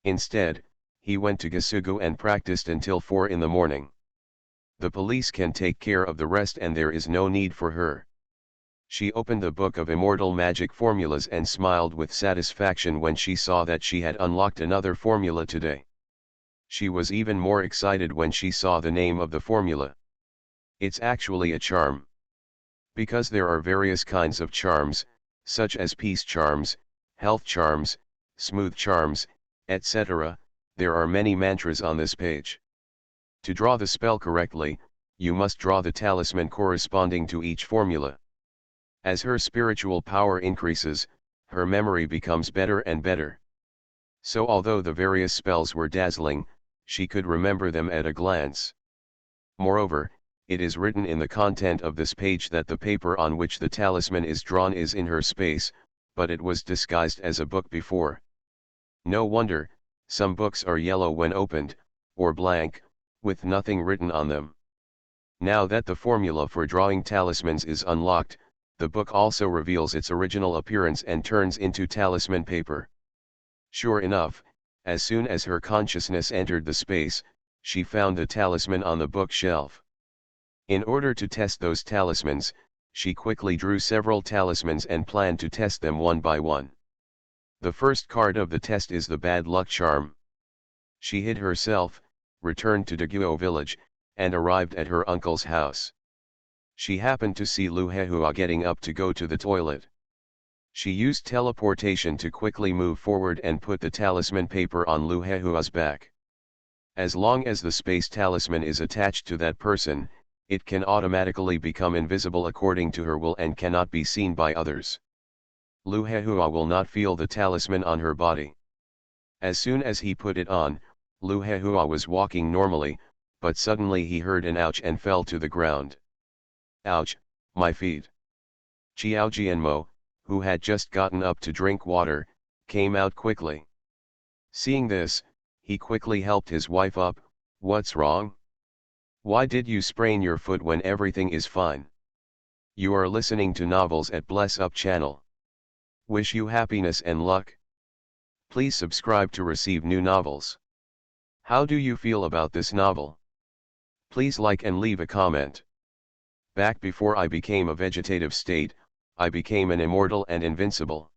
Instead, he went to Gasugu and practiced until 4 in the morning. The police can take care of the rest and there is no need for her. She opened the book of immortal magic formulas and smiled with satisfaction when she saw that she had unlocked another formula today. She was even more excited when she saw the name of the formula. It's actually a charm. Because there are various kinds of charms, such as peace charms, health charms, smooth charms, etc., there are many mantras on this page. To draw the spell correctly, you must draw the talisman corresponding to each formula. As her spiritual power increases, her memory becomes better and better. So although the various spells were dazzling, she could remember them at a glance. Moreover, it is written in the content of this page that the paper on which the talisman is drawn is in her space, but it was disguised as a book before. No wonder, some books are yellow when opened, or blank, with nothing written on them. Now that the formula for drawing talismans is unlocked, the book also reveals its original appearance and turns into talisman paper. Sure enough, as soon as her consciousness entered the space, she found the talisman on the bookshelf. In order to test those talismans, she quickly drew several talismans and planned to test them one by one. The first card of the test is the bad luck charm. She hid herself, returned to Daguo village, and arrived at her uncle's house. She happened to see Lu Hehua getting up to go to the toilet. She used teleportation to quickly move forward and put the talisman paper on Lu Hehua's back. As long as the space talisman is attached to that person, it can automatically become invisible according to her will and cannot be seen by others. Lu Hehua will not feel the talisman on her body. As soon as he put it on, Lu Hehua was walking normally, but suddenly he heard an ouch and fell to the ground. Ouch, my feet. Xiao Jianmo, who had just gotten up to drink water, came out quickly. Seeing this, he quickly helped his wife up. What's wrong? Why did you sprain your foot when everything is fine? You are listening to novels at Bless Up channel. Wish you happiness and luck. Please subscribe to receive new novels. How do you feel about this novel? Please like and leave a comment. Back before I became a vegetative state, I became an immortal and invincible.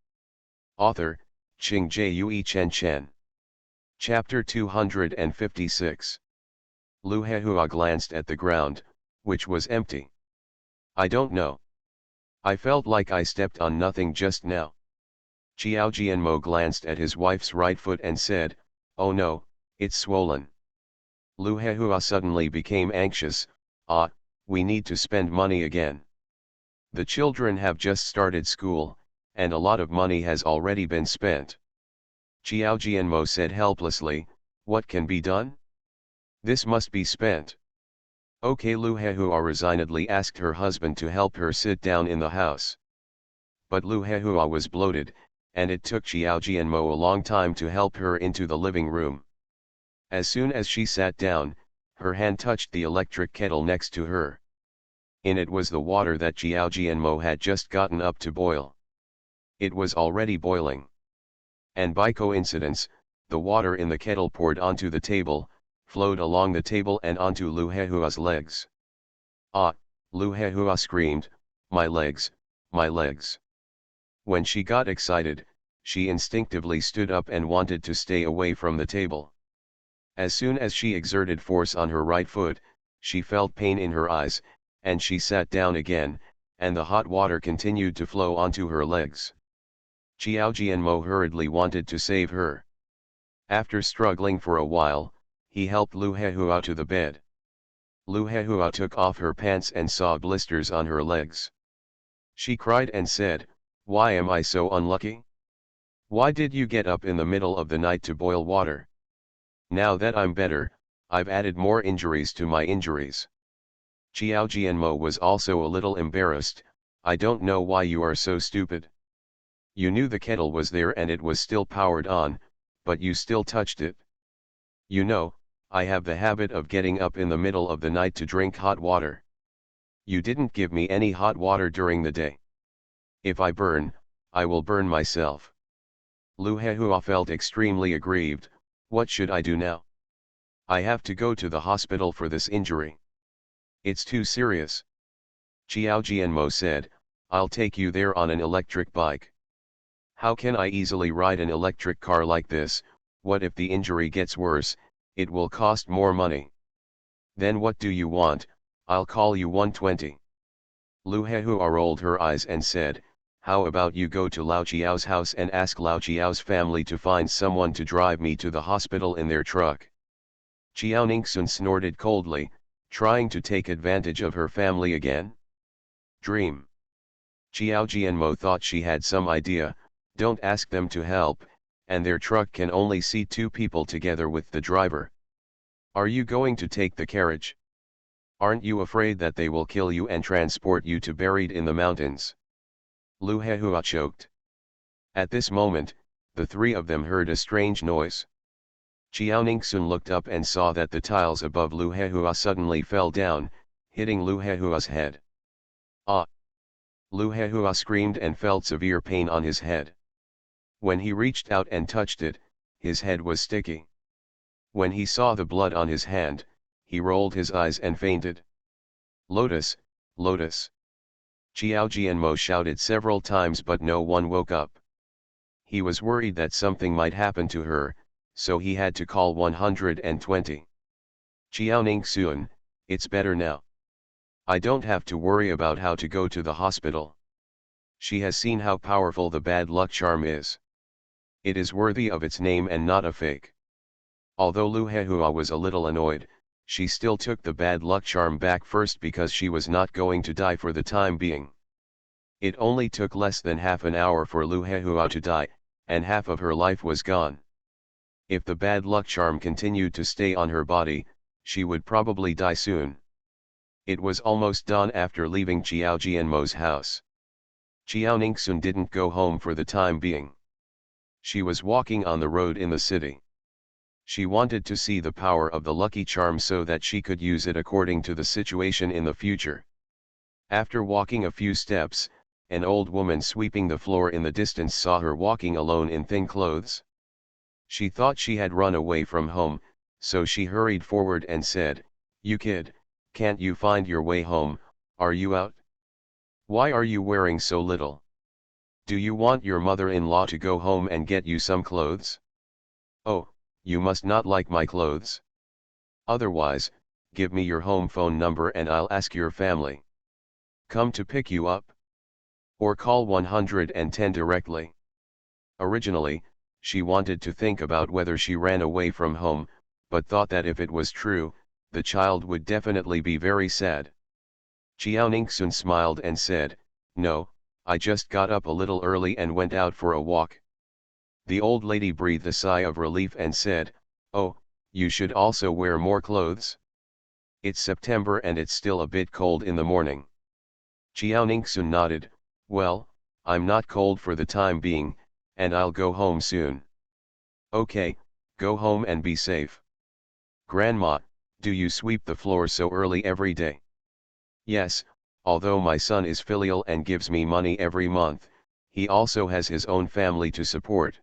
Author, Ching Jue Chen Chen. Chapter 256. Lu Hehua glanced at the ground, which was empty. I don't know. I felt like I stepped on nothing just now. Xiao Jianmo glanced at his wife's right foot and said, oh no, it's swollen. Lu Hehua suddenly became anxious. We need to spend money again. The children have just started school, and a lot of money has already been spent. Xiao Jianmo said helplessly, what can be done? This must be spent. Okay, Lu Hehua resignedly asked her husband to help her sit down in the house. But Lu Hehua was bloated, and it took Xiao Jianmo a long time to help her into the living room. As soon as she sat down, her hand touched the electric kettle next to her. In it was the water that Xiao Jianmo had just gotten up to boil. It was already boiling. And by coincidence, the water in the kettle poured onto the table, flowed along the table and onto Lu Hehua's legs. Ah! Lu Hehua screamed, "My legs, my legs." When she got excited, she instinctively stood up and wanted to stay away from the table. As soon as she exerted force on her right foot, she felt pain in her eyes, and she sat down again, and the hot water continued to flow onto her legs. Qiao Jianmo hurriedly wanted to save her. After struggling for a while, he helped Lu Hehua to the bed. Lu Hehua took off her pants and saw blisters on her legs. She cried and said, "Why am I so unlucky? Why did you get up in the middle of the night to boil water? Now that I'm better, I've added more injuries to my injuries." Qiao Jianmo was also a little embarrassed. "I don't know why you are so stupid. You knew the kettle was there and it was still powered on, but you still touched it. You know, I have the habit of getting up in the middle of the night to drink hot water. You didn't give me any hot water during the day. If I burn, I will burn myself." Lu Hehua felt extremely aggrieved. "What should I do now? I have to go to the hospital for this injury. It's too serious." Qiao Jianmo said, "I'll take you there on an electric bike." "How can I easily ride an electric car like this? What if the injury gets worse? It will cost more money." "Then what do you want? I'll call you 120. Lu Hehua rolled her eyes and said, "How about you go to Lao Chiao's house and ask Lao Chiao's family to find someone to drive me to the hospital in their truck?" Qiao Ningxun snorted coldly, trying to take advantage of her family again. Dream. Qiao Jianmo thought she had some idea. "Don't ask them to help, and their truck can only seat 2 people together with the driver. Are you going to take the carriage? Aren't you afraid that they will kill you and transport you to buried in the mountains?" Lu Hehua choked. At this moment, the 3 of them heard a strange noise. Qiao Ningxun looked up and saw that the tiles above Lu Hehua suddenly fell down, hitting Lu Hehua's head. "Ah!" Lu Hehua screamed and felt severe pain on his head. When he reached out and touched it, his head was sticky. When he saw the blood on his hand, he rolled his eyes and fainted. "Lotus, Lotus!" Qiao Jianmo shouted several times but no one woke up. He was worried that something might happen to her, so he had to call 120. "Qiao Ningxun, it's better now. I don't have to worry about how to go to the hospital. She has seen how powerful the bad luck charm is. It is worthy of its name and not a fake." Although Lu Hehua was a little annoyed, she still took the bad luck charm back first because she was not going to die for the time being. It only took less than half an hour for Lu Hehua to die, and half of her life was gone. If the bad luck charm continued to stay on her body, she would probably die soon. It was almost dawn after leaving Qiao Jianmo's house. Qiao Ningxun didn't go home for the time being. She was walking on the road in the city. She wanted to see the power of the lucky charm so that she could use it according to the situation in the future. After walking a few steps, an old woman sweeping the floor in the distance saw her walking alone in thin clothes. She thought she had run away from home, so she hurried forward and said, "You kid, can't you find your way home? Are you out? Why are you wearing so little? Do you want your mother-in-law to go home and get you some clothes? Oh, you must not like my clothes. Otherwise, give me your home phone number and I'll ask your family. Come to pick you up. Or call 110 directly." Originally, she wanted to think about whether she ran away from home, but thought that if it was true, the child would definitely be very sad. Qiao Ningxun smiled and said, "No, I just got up a little early and went out for a walk." The old lady breathed a sigh of relief and said, "Oh, you should also wear more clothes. It's September and it's still a bit cold in the morning." Qiao Ningxun nodded, "Well, I'm not cold for the time being, and I'll go home soon." "Okay, go home and be safe." "Grandma, do you sweep the floor so early every day?" "Yes, although my son is filial and gives me money every month, He also has his own family to support.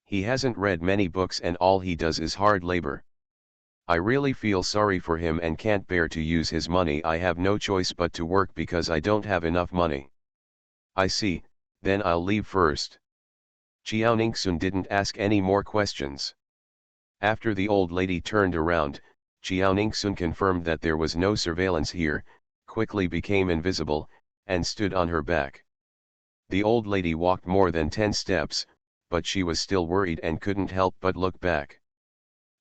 He hasn't read many books and all he does is hard labor. I really feel sorry for him and can't bear to use his money. I have no choice but to work because I don't have enough money. I see, then I'll leave first. Xiaoningsun didn't ask any more questions. After the old lady turned around, Xiaoningsun confirmed that there was no surveillance here, quickly became invisible, and stood on her back. The old lady walked more than 10 steps, but she was still worried and couldn't help but look back.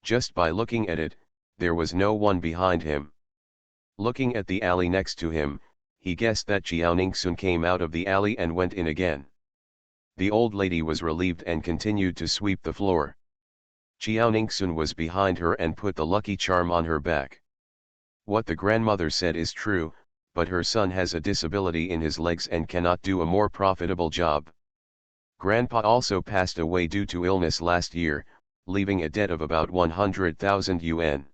Just by looking at it, there was no one behind him. Looking at the alley next to him, he guessed that Xiaoningsun came out of the alley and went in again. The old lady was relieved and continued to sweep the floor. Xiaoningsun was behind her and put the lucky charm on her back. What the grandmother said is true, but her son has a disability in his legs and cannot do a more profitable job. Grandpa also passed away due to illness last year, leaving a debt of about 100,000 yuan.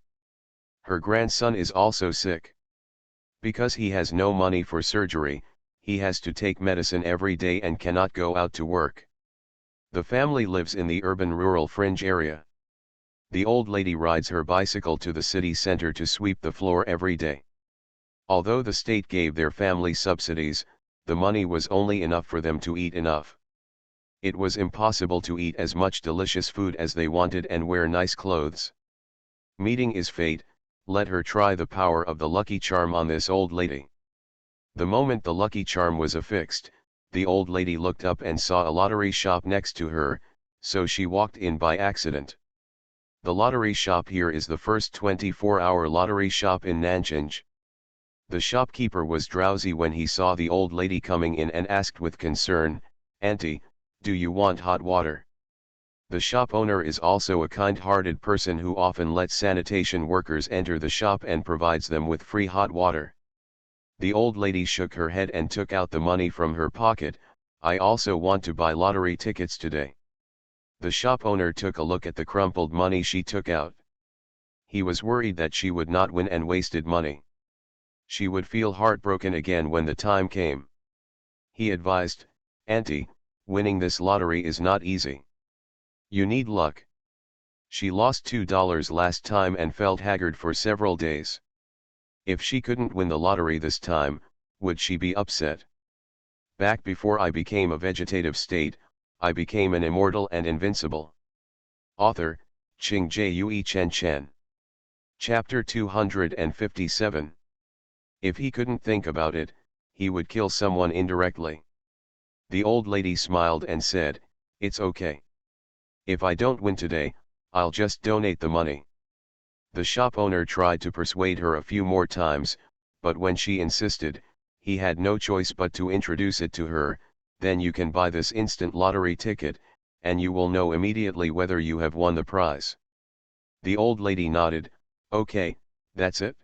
Her grandson is also sick. Because he has no money for surgery, he has to take medicine every day and cannot go out to work. The family lives in the urban-rural fringe area. The old lady rides her bicycle to the city center to sweep the floor every day. Although the state gave their family subsidies, the money was only enough for them to eat enough. It was impossible to eat as much delicious food as they wanted and wear nice clothes. Meeting is fate, let her try the power of the lucky charm on this old lady. The moment the lucky charm was affixed, the old lady looked up and saw a lottery shop next to her, so she walked in by accident. The lottery shop here is the first 24-hour lottery shop in Nanjing. The shopkeeper was drowsy when he saw the old lady coming in and asked with concern, "Auntie, do you want hot water?" The shop owner is also a kind-hearted person who often lets sanitation workers enter the shop and provides them with free hot water. The old lady shook her head and took out the money from her pocket. "I also want to buy lottery tickets today." The shop owner took a look at the crumpled money she took out. He was worried that she would not win and wasted money. She would feel heartbroken again when the time came. He advised, "Auntie, winning this lottery is not easy. You need luck." She lost $2 last time and felt haggard for several days. If she couldn't win the lottery this time, would she be upset? Back before I became a vegetative state, I became an immortal and invincible. Author, Qing Jue Chen Chen. Chapter 257. If he couldn't think about it, he would kill someone indirectly. The old lady smiled and said, "It's okay. If I don't win today, I'll just donate the money." The shop owner tried to persuade her a few more times, but when she insisted, he had no choice but to introduce it to her. "Then you can buy this instant lottery ticket, and you will know immediately whether you have won the prize." The old lady nodded, "Okay, that's it."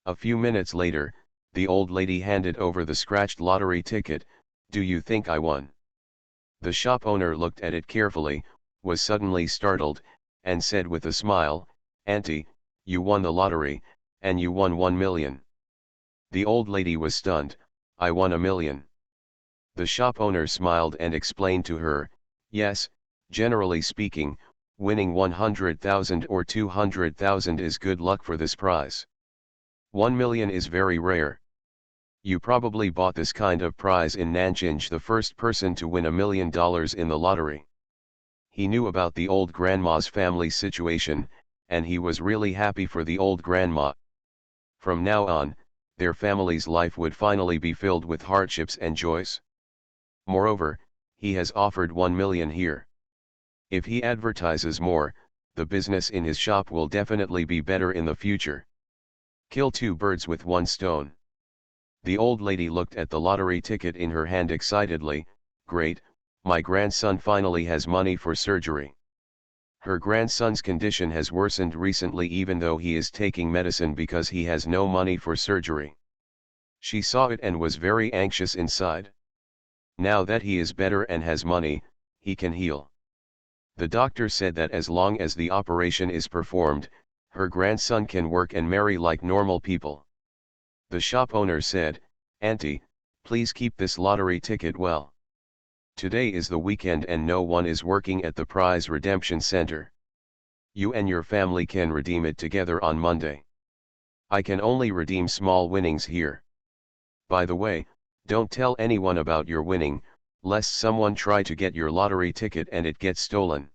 A few minutes later, the old lady handed over the scratched lottery ticket. "Do you think I won?" The shop owner looked at it carefully, was suddenly startled, and said with a smile, "Auntie, you won the lottery, and you won 1 million. The old lady was stunned. "I won 1 million. The shop owner smiled and explained to her, "Yes, generally speaking, winning 100,000 or 200,000 is good luck for this prize. 1 million is very rare. You probably bought this kind of prize in Nanjing, the first person to win $1 million in the lottery." He knew about the old grandma's family situation, and he was really happy for the old grandma. From now on, their family's life would finally be filled with hardships and joys. Moreover, he has offered 1 million here. If he advertises more, the business in his shop will definitely be better in the future. Kill two birds with one stone. The old lady looked at the lottery ticket in her hand excitedly. "Great, my grandson finally has money for surgery." Her grandson's condition has worsened recently even though he is taking medicine because he has no money for surgery. She saw it and was very anxious inside. Now that he is better and has money, he can heal. The doctor said that as long as the operation is performed, her grandson can work and marry like normal people. The shop owner said, "Auntie, please keep this lottery ticket well. Today is the weekend and no one is working at the prize redemption center. You and your family can redeem it together on Monday. I can only redeem small winnings here. By the way, don't tell anyone about your winning, lest someone try to get your lottery ticket and it gets stolen.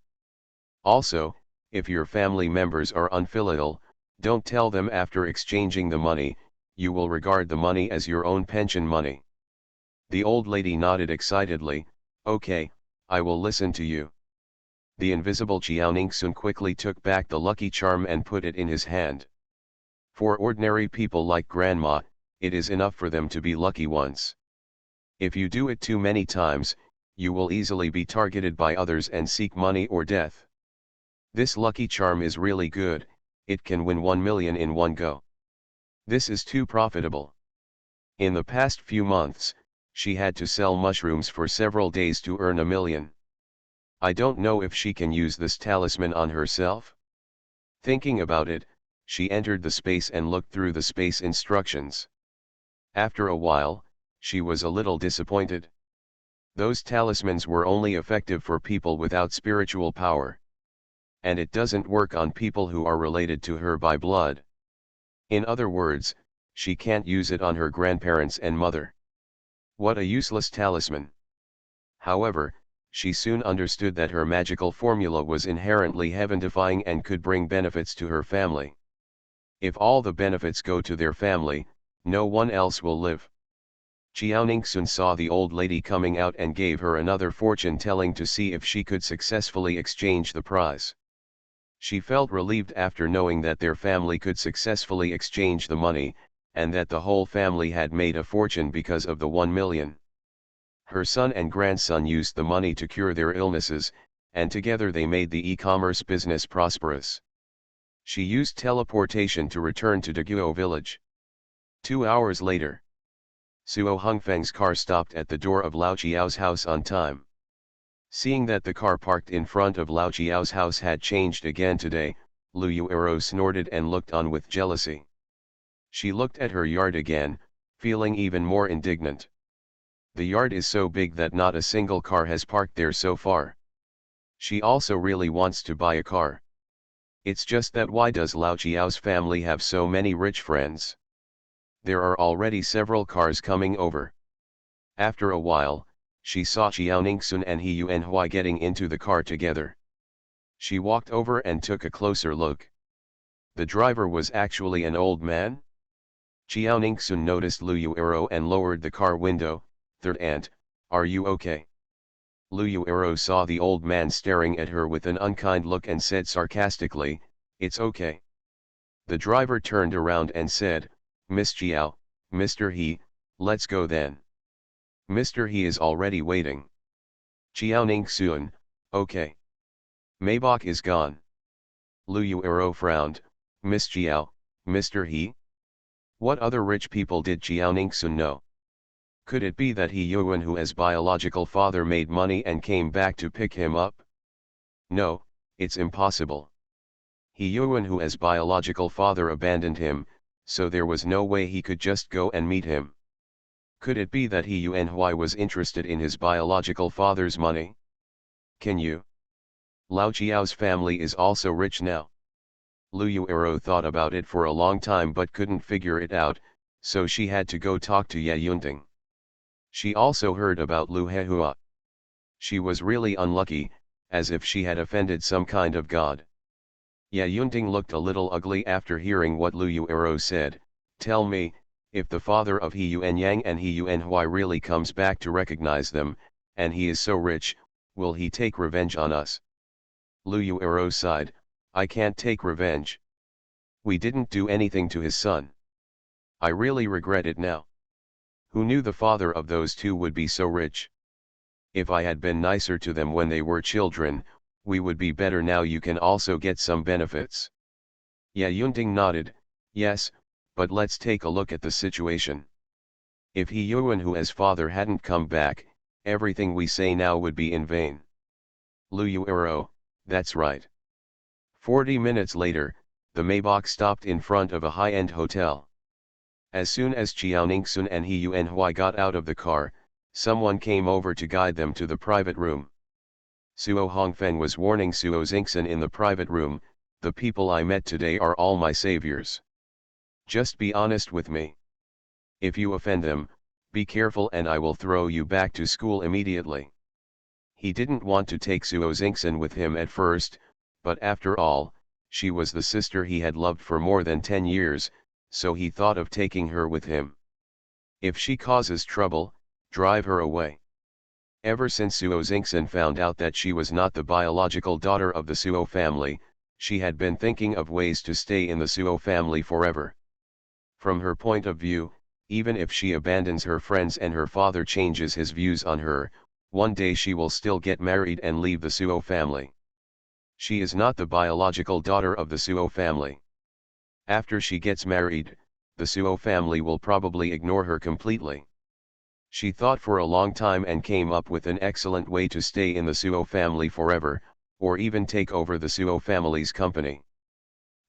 Also, if your family members are unfilial, don't tell them after exchanging the money, you will regard the money as your own pension money. The old lady nodded excitedly, okay, I will listen to you. The invisible Jiaoningsun quickly took back the lucky charm and put it in his hand. For ordinary people like Grandma, it is enough for them to be lucky once. If you do it too many times, you will easily be targeted by others and seek money or death. This lucky charm is really good, it can win 1 million in one go. This is too profitable. In the past few months, she had to sell mushrooms for several days to earn 1 million. I don't know if she can use this talisman on herself. Thinking about it, she entered the space and looked through the space instructions. After a while, she was a little disappointed. Those talismans were only effective for people without spiritual power. And it doesn't work on people who are related to her by blood. In other words, she can't use it on her grandparents and mother. What a useless talisman. However, she soon understood that her magical formula was inherently heaven-defying and could bring benefits to her family. If all the benefits go to their family, no one else will live. Jiaoningsun saw the old lady coming out and gave her another fortune-telling to see if she could successfully exchange the prize. She felt relieved after knowing that their family could successfully exchange the money, and that the whole family had made a fortune because of the 1 million. Her son and grandson used the money to cure their illnesses, and together they made the e-commerce business prosperous. She used teleportation to return to Daguo village. 2 hours later, Suo Hongfeng's car stopped at the door of Lao Jiao's house on time. Seeing that the car parked in front of Lao Jiao's house had changed again today, Lu Yuero snorted and looked on with jealousy. She looked at her yard again, feeling even more indignant. The yard is so big that not a single car has parked there so far. She also really wants to buy a car. It's just that why does Lao Jiao's family have so many rich friends? There are already several cars coming over. After a while, she saw Jiaoningsun and He Yuanhui getting into the car together. She walked over and took a closer look. The driver was actually an old man. Jiaoningsun noticed Lu Yuero and lowered the car window. "Third aunt, are you okay?" Lu Yuero saw the old man staring at her with an unkind look and said sarcastically, "It's okay." The driver turned around and said, "Miss Jiao, Mr. He, let's go then." Mr. He is already waiting. Jiaoningsun, okay. Maybach is gone. Lu Yuero frowned, "Miss Jiao, Mr. He? What other rich people did Jiaoningsun know? Could it be that He Yuanhui's biological father made money and came back to pick him up? No, it's impossible. He Yuanhui's biological father abandoned him, so there was no way he could just go and meet him. Could it be that He Yuanhui was interested in his biological father's money? Can you? Lao Jiao's family is also rich now. Lu Yuero thought about it for a long time but couldn't figure it out, so she had to go talk to Ye Yunting. She also heard about Lu Hehua. She was really unlucky, as if she had offended some kind of god. Ye Yunting looked a little ugly after hearing what Lu Yuero said. "Tell me, if the father of He Yuanyang and He Yuanhui really comes back to recognize them, and he is so rich, will he take revenge on us?" Lu Yuero sighed, "I can't take revenge. We didn't do anything to his son. I really regret it now. Who knew the father of those two would be so rich? If I had been nicer to them when they were children, we would be better now. You can also get some benefits." Ye Yunting nodded, "Yes, but let's take a look at the situation. If He Yuanhui's father hadn't come back, everything we say now would be in vain." Lu Yuero, "That's right." 40 minutes later, the Maybach stopped in front of a high-end hotel. As soon as Jiaoningsun and He Yuanhui got out of the car, Someone came over to guide them to the private room. Suo Hongfeng was warning Suo Xingxin in the private room, "The people I met today are all my saviors. Just be honest with me. If you offend them, be careful and I will throw you back to school immediately." He didn't want to take Suo Xingxin with him at first, but after all, she was the sister he had loved for more than 10 years, so he thought of taking her with him. If she causes trouble, drive her away. Ever since Suo Xingxin found out that she was not the biological daughter of the Suo family, she had been thinking of ways to stay in the Suo family forever. From her point of view, even if she abandons her friends and her father changes his views on her, one day she will still get married and leave the Suo family. She is not the biological daughter of the Suo family. After she gets married, the Suo family will probably ignore her completely. She thought for a long time and came up with an excellent way to stay in the Suo family forever, or even take over the Suo family's company.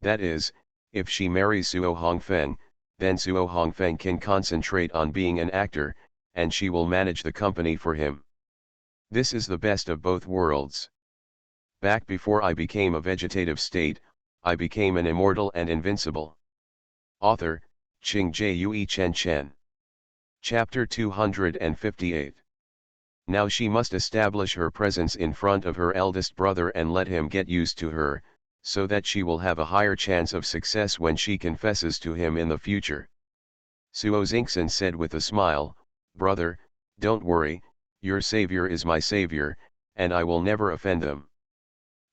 That is, if she marries Suo Hongfeng, then Suo Hongfeng can concentrate on being an actor, and she will manage the company for him. This is the best of both worlds. Back before I became a vegetative state, I became an immortal and invincible. Author, Qing Jue Chen Chen. Chapter 258. Now she must establish her presence in front of her eldest brother and let him get used to her, so that she will have a higher chance of success when she confesses to him in the future. Suo Xingxin said with a smile, "Brother, don't worry, your savior is my savior, and I will never offend them."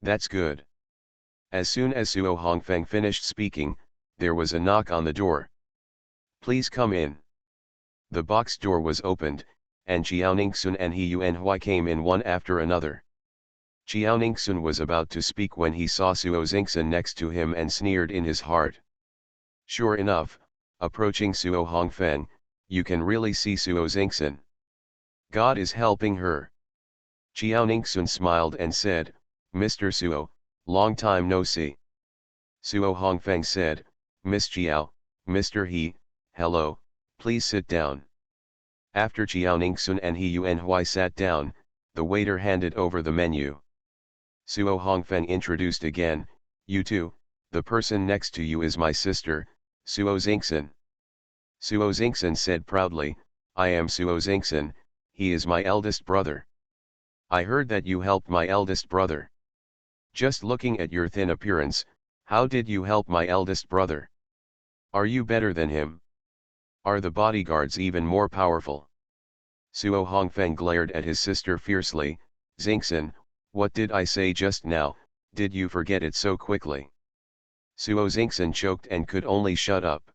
"That's good." As soon as Suo Hongfeng finished speaking, there was a knock on the door. "Please come in." The box door was opened, and Qiaoningsun and He Yuanhui came in one after another. Qiaoningsun was about to speak when he saw Suo Xingxin next to him and sneered in his heart. Sure enough, approaching Suo Hongfeng, you can really see Suo Xingxin. God is helping her. Qiaoningsun smiled and said, "Mr. Suo, long time no see." Suo Hongfeng said, "Miss Qiao, Mr. He, hello, please sit down." After Qiaoningsun and He Yuanhui sat down, the waiter handed over the menu. Suo Hongfeng introduced again, "You two, the person next to you is my sister, Suo Xingxin." Suo Xingxin said proudly, "I am Suo Xingxin, he is my eldest brother. I heard that you helped my eldest brother. Just looking at your thin appearance, how did you help my eldest brother? Are you better than him? Are the bodyguards even more powerful?" Suo Hongfeng glared at his sister fiercely. "Xingxin, what did I say just now, did you forget it so quickly?" Suo Xingxin choked and could only shut up.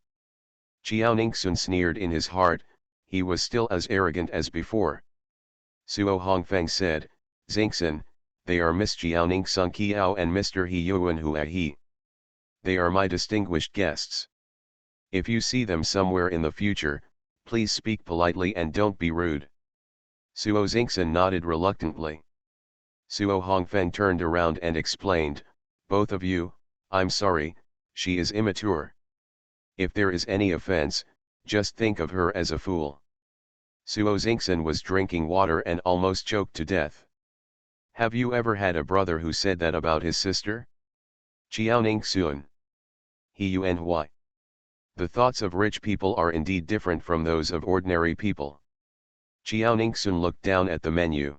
Qiaoningsun sneered in his heart, he was still as arrogant as before. Suo Hongfeng said, "Xingxin, they are Miss Qiaoningsun Qiao and Mr. He Yuanhui. They are my distinguished guests. If you see them somewhere in the future, please speak politely and don't be rude." Suo Xingxin nodded reluctantly. Suo Hongfeng turned around and explained, "Both of you, I'm sorry, she is immature. If there is any offense, just think of her as a fool." Suo Xingxin was drinking water and almost choked to death. Have you ever had a brother who said that about his sister? Qiaoningsun. He Yuanhui. The thoughts of rich people are indeed different from those of ordinary people. Qiaoningsun looked down at the menu.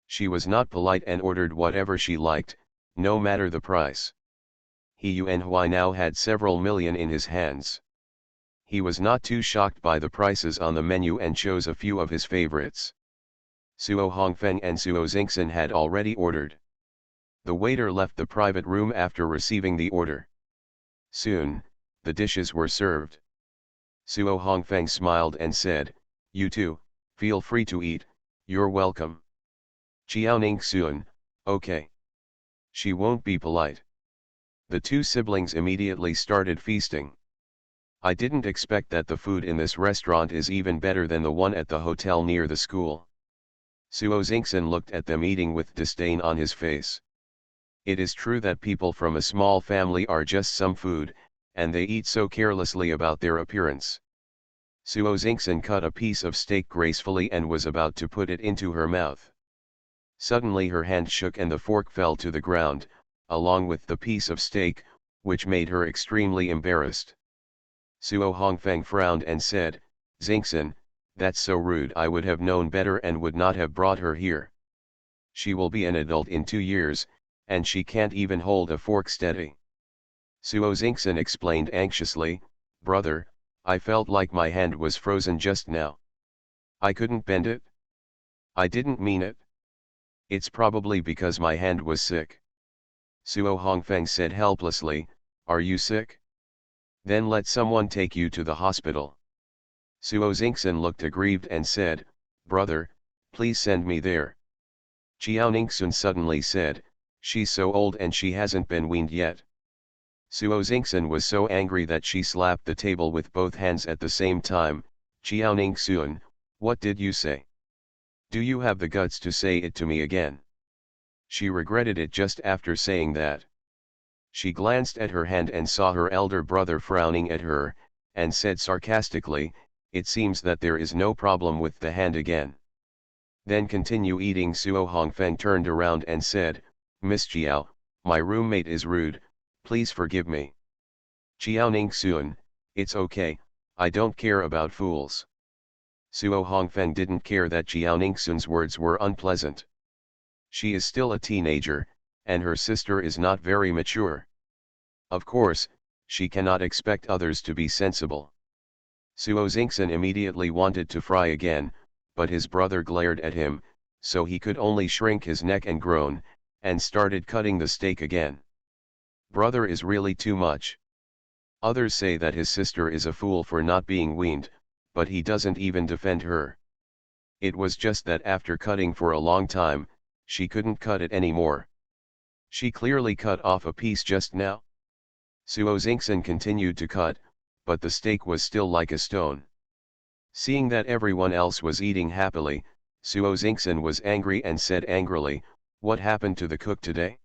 She was not polite and ordered whatever she liked, no matter the price. He Yuanhui now had several million in his hands. He was not too shocked by the prices on the menu and chose a few of his favorites. Suo Hongfeng and Suo Xingxin had already ordered. The waiter left the private room after receiving the order. Soon, the dishes were served. Suo Hongfeng smiled and said, "You two, feel free to eat, you're welcome." Qiaoningsun, "Okay. She won't be polite." The two siblings immediately started feasting. "I didn't expect that the food in this restaurant is even better than the one at the hotel near the school." Suo Xingxin looked at them eating with disdain on his face. It is true that people from a small family are just some food, and they eat so carelessly about their appearance. Suo Xingxin cut a piece of steak gracefully and was about to put it into her mouth. Suddenly her hand shook and the fork fell to the ground, along with the piece of steak, which made her extremely embarrassed. Suo Hongfeng frowned and said, "Xingxin, that's so rude. I would have known better and would not have brought her here. She will be an adult in 2 years, and she can't even hold a fork steady." Suo Xingxin explained anxiously, "Brother, I felt like my hand was frozen just now. I couldn't bend it. I didn't mean it. It's probably because my hand was sick." Suo Hongfeng said helplessly, "Are you sick? Then let someone take you to the hospital." Suo Xingxin looked aggrieved and said, "Brother, please send me there." Qiao Ningxun suddenly said, "She's so old and she hasn't been weaned yet." Suo Xingxin was so angry that she slapped the table with both hands at the same time. "Qiao Ningxun, what did you say? Do you have the guts to say it to me again?" She regretted it just after saying that. She glanced at her hand and saw her elder brother frowning at her, and said sarcastically, "It seems that there is no problem with the hand again." Then continue eating. Suo Hongfeng turned around and said, "Miss Chiao, my roommate is rude, please forgive me." "Chiao Ningxun, it's okay, I don't care about fools." Suo Hongfeng didn't care that Qiao Ningxun's words were unpleasant. She is still a teenager, and her sister is not very mature. Of course, she cannot expect others to be sensible. Suo Xingxin immediately wanted to fry again, but his brother glared at him, so he could only shrink his neck and groan, and started cutting the steak again. Brother is really too much. Others say that his sister is a fool for not being weaned, but he doesn't even defend her. It was just that after cutting for a long time, she couldn't cut it anymore. She clearly cut off a piece just now. Suo Xingxin continued to cut, but the steak was still like a stone. Seeing that everyone else was eating happily, Suo Xingxin was angry and said angrily, "What happened to the cook today?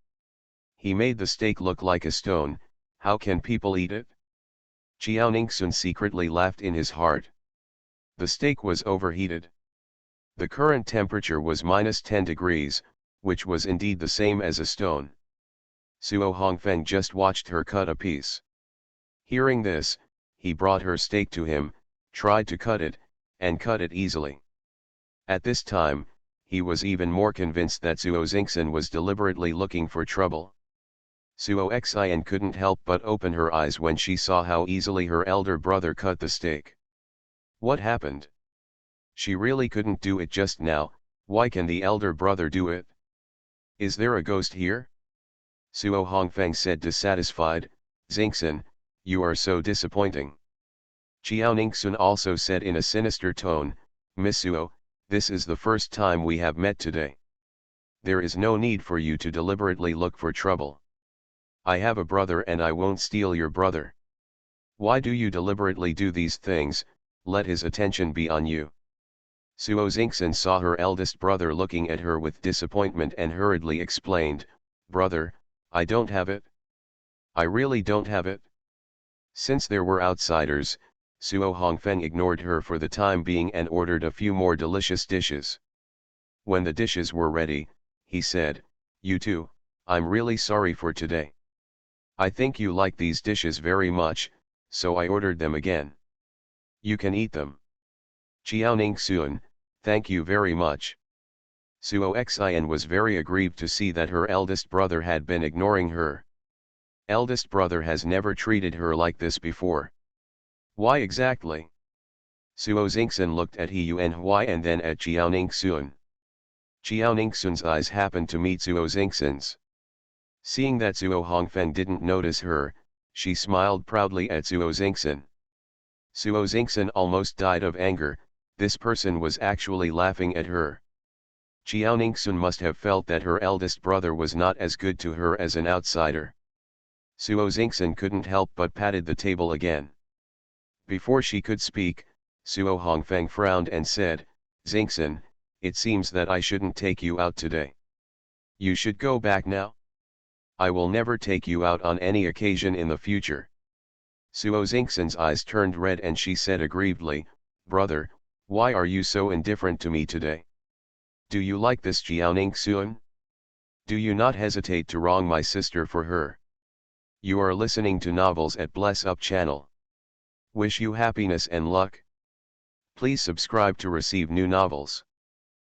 He made the steak look like a stone, how can people eat it?" Qiao Ningxun secretly laughed in his heart. The steak was overheated. The current temperature was -10 degrees, which was indeed the same as a stone. Suo Hongfeng just watched her cut a piece. Hearing this, he brought her steak to him, tried to cut it, and cut it easily. At this time, he was even more convinced that Suo Xingxin was deliberately looking for trouble. Suo Xian couldn't help but open her eyes when she saw how easily her elder brother cut the steak. What happened? She really couldn't do it just now, why can the elder brother do it? Is there a ghost here? Suo Hongfeng said dissatisfied, "Xingxin, you are so disappointing." Qiao Ningxun also said in a sinister tone, "Miss Suo, this is the first time we have met today. There is no need for you to deliberately look for trouble. I have a brother and I won't steal your brother. Why do you deliberately do these things? Let his attention be on you." Suo Xingxin saw her eldest brother looking at her with disappointment and hurriedly explained, "Brother, I don't have it. I really don't have it." Since there were outsiders, Suo Hongfeng ignored her for the time being and ordered a few more delicious dishes. When the dishes were ready, he said, "You two, I'm really sorry for today. I think you like these dishes very much, so I ordered them again. You can eat them." Qiao Ningxun, "Thank you very much." Suo Xian was very aggrieved to see that her eldest brother had been ignoring her. Eldest brother has never treated her like this before. Why exactly? Suo Xingxin looked at He Yuanhui and then at Qiao Ningxun. Qiao Ningxun's eyes happened to meet Suo Xingxin's. Seeing that Suo Hongfeng didn't notice her, she smiled proudly at Suo Xingxin. Suo Xingxin almost died of anger, this person was actually laughing at her. Qiao Ningxun must have felt that her eldest brother was not as good to her as an outsider. Suo Xingxin couldn't help but patted the table again. Before she could speak, Suo Hongfeng frowned and said, "Xingxin, it seems that I shouldn't take you out today. You should go back now. I will never take you out on any occasion in the future." Suo Xingxin's eyes turned red and she said aggrievedly, brother, why are you so indifferent to me today? Do you like this Jiaoning Suan? Do you not hesitate to wrong my sister for her? You are listening to Novels at Bless Up channel. Wish you happiness and luck. Please subscribe to receive new novels.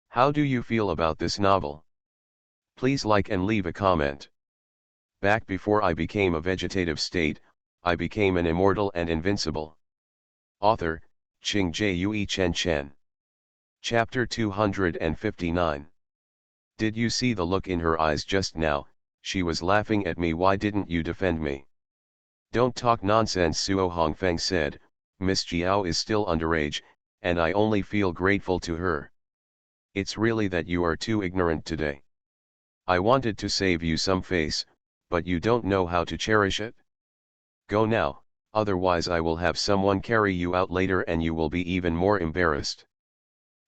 How do you feel about this novel? Please like and leave a comment. Back before I became a vegetative state, I became an immortal and invincible. Author, Qing Jue Chen Chen. Chapter 259. Did you see the look in her eyes just now? She was laughing at me. Why didn't you defend me? Don't talk nonsense, Suo Hongfeng said. Miss Jiao is still underage, and I only feel grateful to her. It's really that you are too ignorant today. I wanted to save you some face, but you don't know how to cherish it. Go now, otherwise I will have someone carry you out later and you will be even more embarrassed.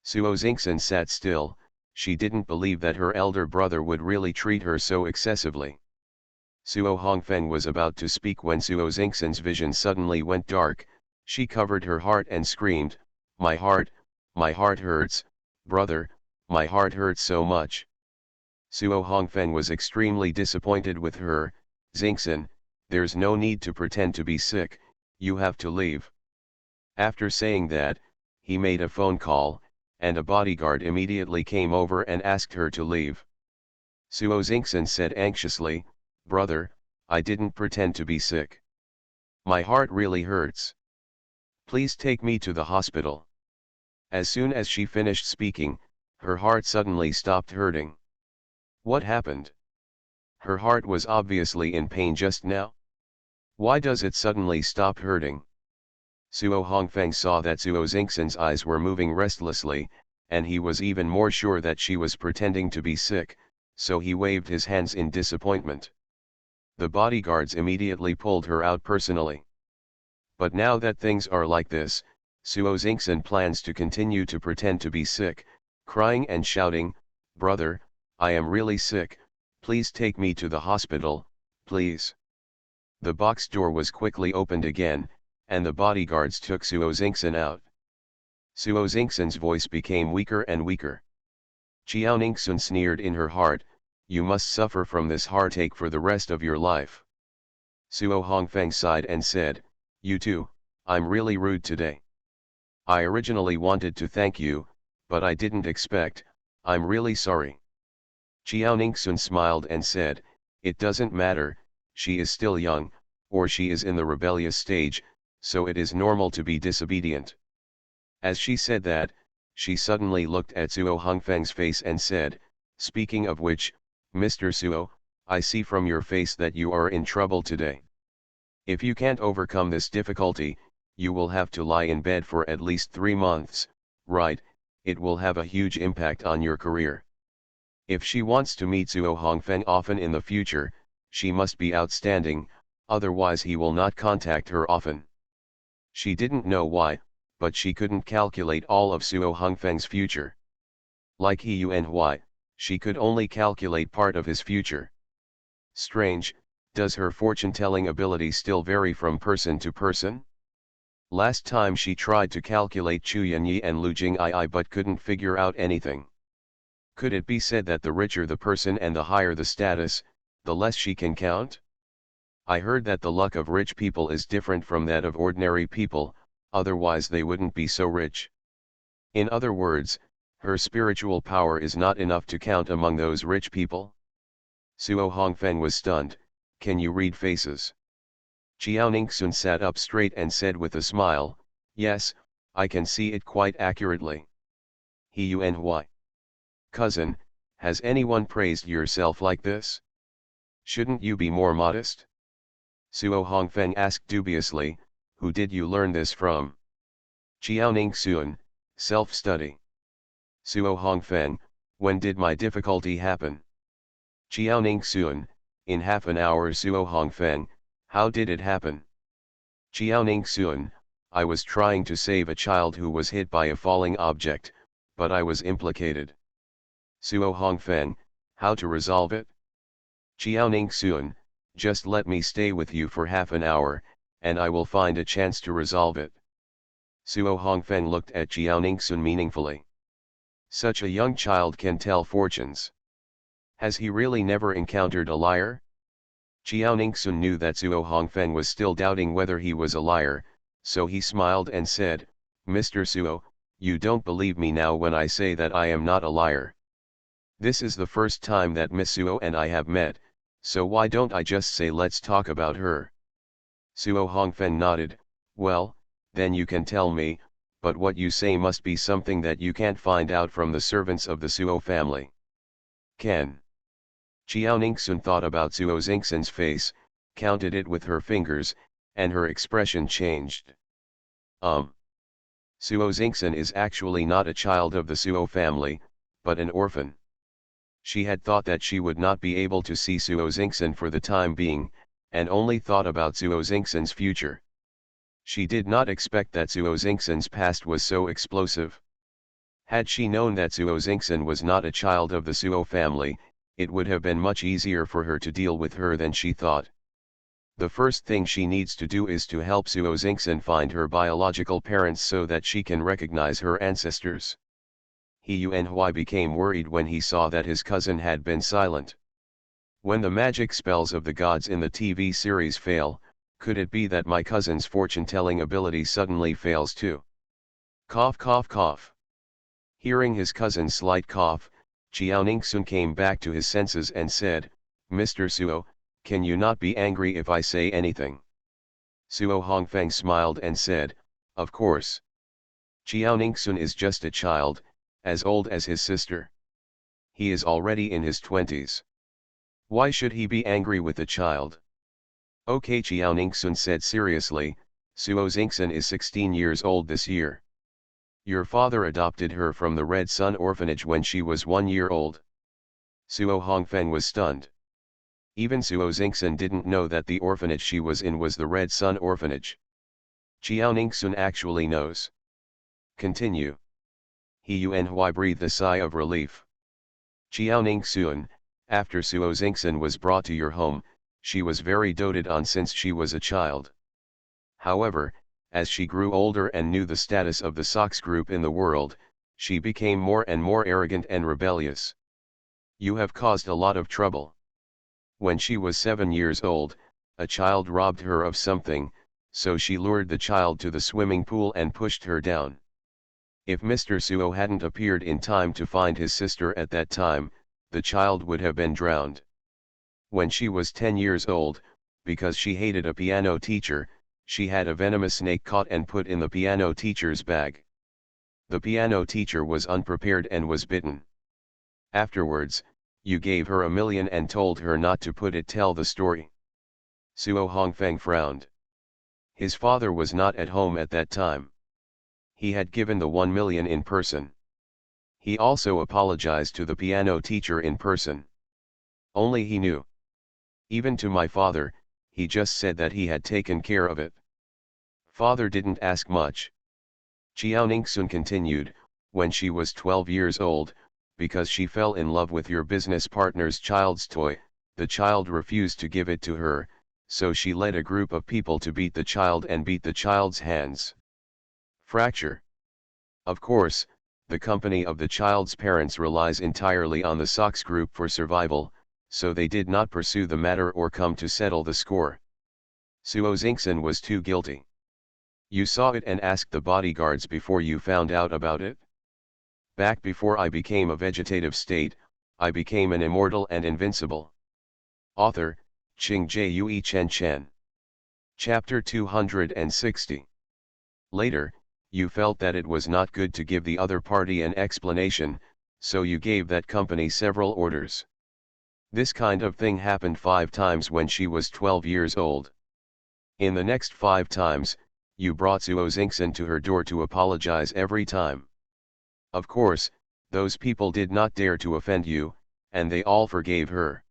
Suo Xingxin sat still. She didn't believe that her elder brother would really treat her so excessively. Suo Hongfeng was about to speak when Suo Xingxin's vision suddenly went dark. She covered her heart and screamed, my heart hurts, brother, my heart hurts so much. Suo Hongfeng was extremely disappointed with her. Xingxin, there's no need to pretend to be sick, you have to leave. After saying that, he made a phone call, and a bodyguard immediately came over and asked her to leave. Suo Xingxin said anxiously, brother, I didn't pretend to be sick. My heart really hurts. Please take me to the hospital. As soon as she finished speaking, her heart suddenly stopped hurting. What happened? Her heart was obviously in pain just now. Why does it suddenly stop hurting? Suo Hongfeng saw that Suo Xingxin's eyes were moving restlessly, and he was even more sure that she was pretending to be sick, so he waved his hands in disappointment. The bodyguards immediately pulled her out personally. But now that things are like this, Suo Xingxin plans to continue to pretend to be sick, crying and shouting, brother, I am really sick, please take me to the hospital, please. The box door was quickly opened again, and the bodyguards took Suo Xingxin out. Suo Xingxin's voice became weaker and weaker. Qiao Ningxun sneered in her heart, you must suffer from this heartache for the rest of your life. Suo Hongfeng sighed and said, you too, I'm really rude today. I originally wanted to thank you, but I didn't expect, I'm really sorry. Qiao Ningxun smiled and said, it doesn't matter, she is still young, or she is in the rebellious stage, so it is normal to be disobedient. As she said that, she suddenly looked at Suo Hongfeng's face and said, speaking of which, Mr. Suo, I see from your face that you are in trouble today. If you can't overcome this difficulty, you will have to lie in bed for at least 3 months, right? It will have a huge impact on your career. If she wants to meet Suo Hongfeng often in the future, she must be outstanding, otherwise he will not contact her often. She didn't know why, but she couldn't calculate all of Suo Hongfeng's future. Like He Yuan, she could only calculate part of his future. Strange, does her fortune-telling ability still vary from person to person? Last time she tried to calculate Chu Yanyi and Lu Jing'ai but couldn't figure out anything. Could it be said that the richer the person and the higher the status, the less she can count? I heard that the luck of rich people is different from that of ordinary people, otherwise they wouldn't be so rich. In other words, her spiritual power is not enough to count among those rich people. Suo Hongfeng was stunned. Can you read faces? Qiao Ningxun sat up straight and said with a smile, yes, I can see it quite accurately. He Yuan. Cousin, has anyone praised yourself like this? Shouldn't you be more modest? Suo Hongfeng asked dubiously, who did you learn this from? Qiao Ningxun, self-study. Suo Hongfeng, when did my difficulty happen? Qiao Ningxun, in half an hour. Suo Hongfeng, how did it happen? Qiao Ningxun, I was trying to save a child who was hit by a falling object, but I was implicated. Suo Hongfeng, how to resolve it? Qiao Ningxun, just let me stay with you for half an hour, and I will find a chance to resolve it. Suo Hongfeng looked at Jiao Ningxun meaningfully. Such a young child can tell fortunes. Has he really never encountered a liar? Jiao Ningxun knew that Suo Hongfeng was still doubting whether he was a liar, so he smiled and said, Mr. Suo, you don't believe me now when I say that I am not a liar. This is the first time that Miss Suo and I have met, so why don't I just say let's talk about her? Suo Hongfeng nodded, well, then you can tell me, but what you say must be something that you can't find out from the servants of the Suo family. Can. Jiao Ningxun thought about Suo Xingxin's face, counted it with her fingers, and her expression changed. Suo Xingxin is actually not a child of the Suo family, but an orphan. She had thought that she would not be able to see Suo Xingxin for the time being, and only thought about Suo Xingxin's future. She did not expect that Suo Xingxin's past was so explosive. Had she known that Suo Xingxin was not a child of the Suo family, it would have been much easier for her to deal with her than she thought. The first thing she needs to do is to help Suo Xingxin find her biological parents so that she can recognize her ancestors. He Yuanhui became worried when he saw that his cousin had been silent. When the magic spells of the gods in the TV series fail, could it be that my cousin's fortune-telling ability suddenly fails too? Cough cough cough. Hearing his cousin's slight cough, Jiao Ningxun came back to his senses and said, Mr. Suo, can you not be angry if I say anything? Suo Hongfeng smiled and said, of course. Jiao Ningxun is just a child, as old as his sister. He is already in his 20s. Why should he be angry with a child? Okay, Jiao Ningxun said seriously, Suo Xingxin is 16 years old this year. Your father adopted her from the Red Sun orphanage when she was 1 year old. Suo Hongfeng was stunned. Even Suo Xingxin didn't know that the orphanage she was in was the Red Sun orphanage. Jiao Ningxun actually knows. Continue. He Yuanhui breathed a sigh of relief. Jiao Ningxun, after Suo Xingxin was brought to your home, she was very doted on since she was a child. However, as she grew older and knew the status of the Sox group in the world, she became more and more arrogant and rebellious. You have caused a lot of trouble. When she was 7 years old, a child robbed her of something, so she lured the child to the swimming pool and pushed her down. If Mr. Suo hadn't appeared in time to find his sister at that time, the child would have been drowned. When she was 10 years old, because she hated a piano teacher, she had a venomous snake caught and put in the piano teacher's bag. The piano teacher was unprepared and was bitten. Afterwards, you gave her $1 million and told her not to tell the story. Suo Hongfeng frowned. His father was not at home at that time. He had given the 1 million in person. He also apologized to the piano teacher in person. Only he knew. Even to my father, he just said that he had taken care of it. Father didn't ask much. Jiao Ningxun continued, when she was 12 years old, because she fell in love with your business partner's child's toy, the child refused to give it to her, so she led a group of people to beat the child and beat the child's hands. Fracture. Of course, the company of the child's parents relies entirely on the Sox group for survival, so they did not pursue the matter or come to settle the score. Suo Xingxin was too guilty. You saw it and asked the bodyguards before you found out about it? Back before I became a vegetative state, I became an immortal and invincible. Author, Qing Jue Chen Chen. Chapter 260. Later, you felt that it was not good to give the other party an explanation, so you gave that company several orders. This kind of thing happened 5 times when she was 12 years old. In the next 5 times, you brought Suo Xingxin to her door to apologize every time. Of course, those people did not dare to offend you, and they all forgave her.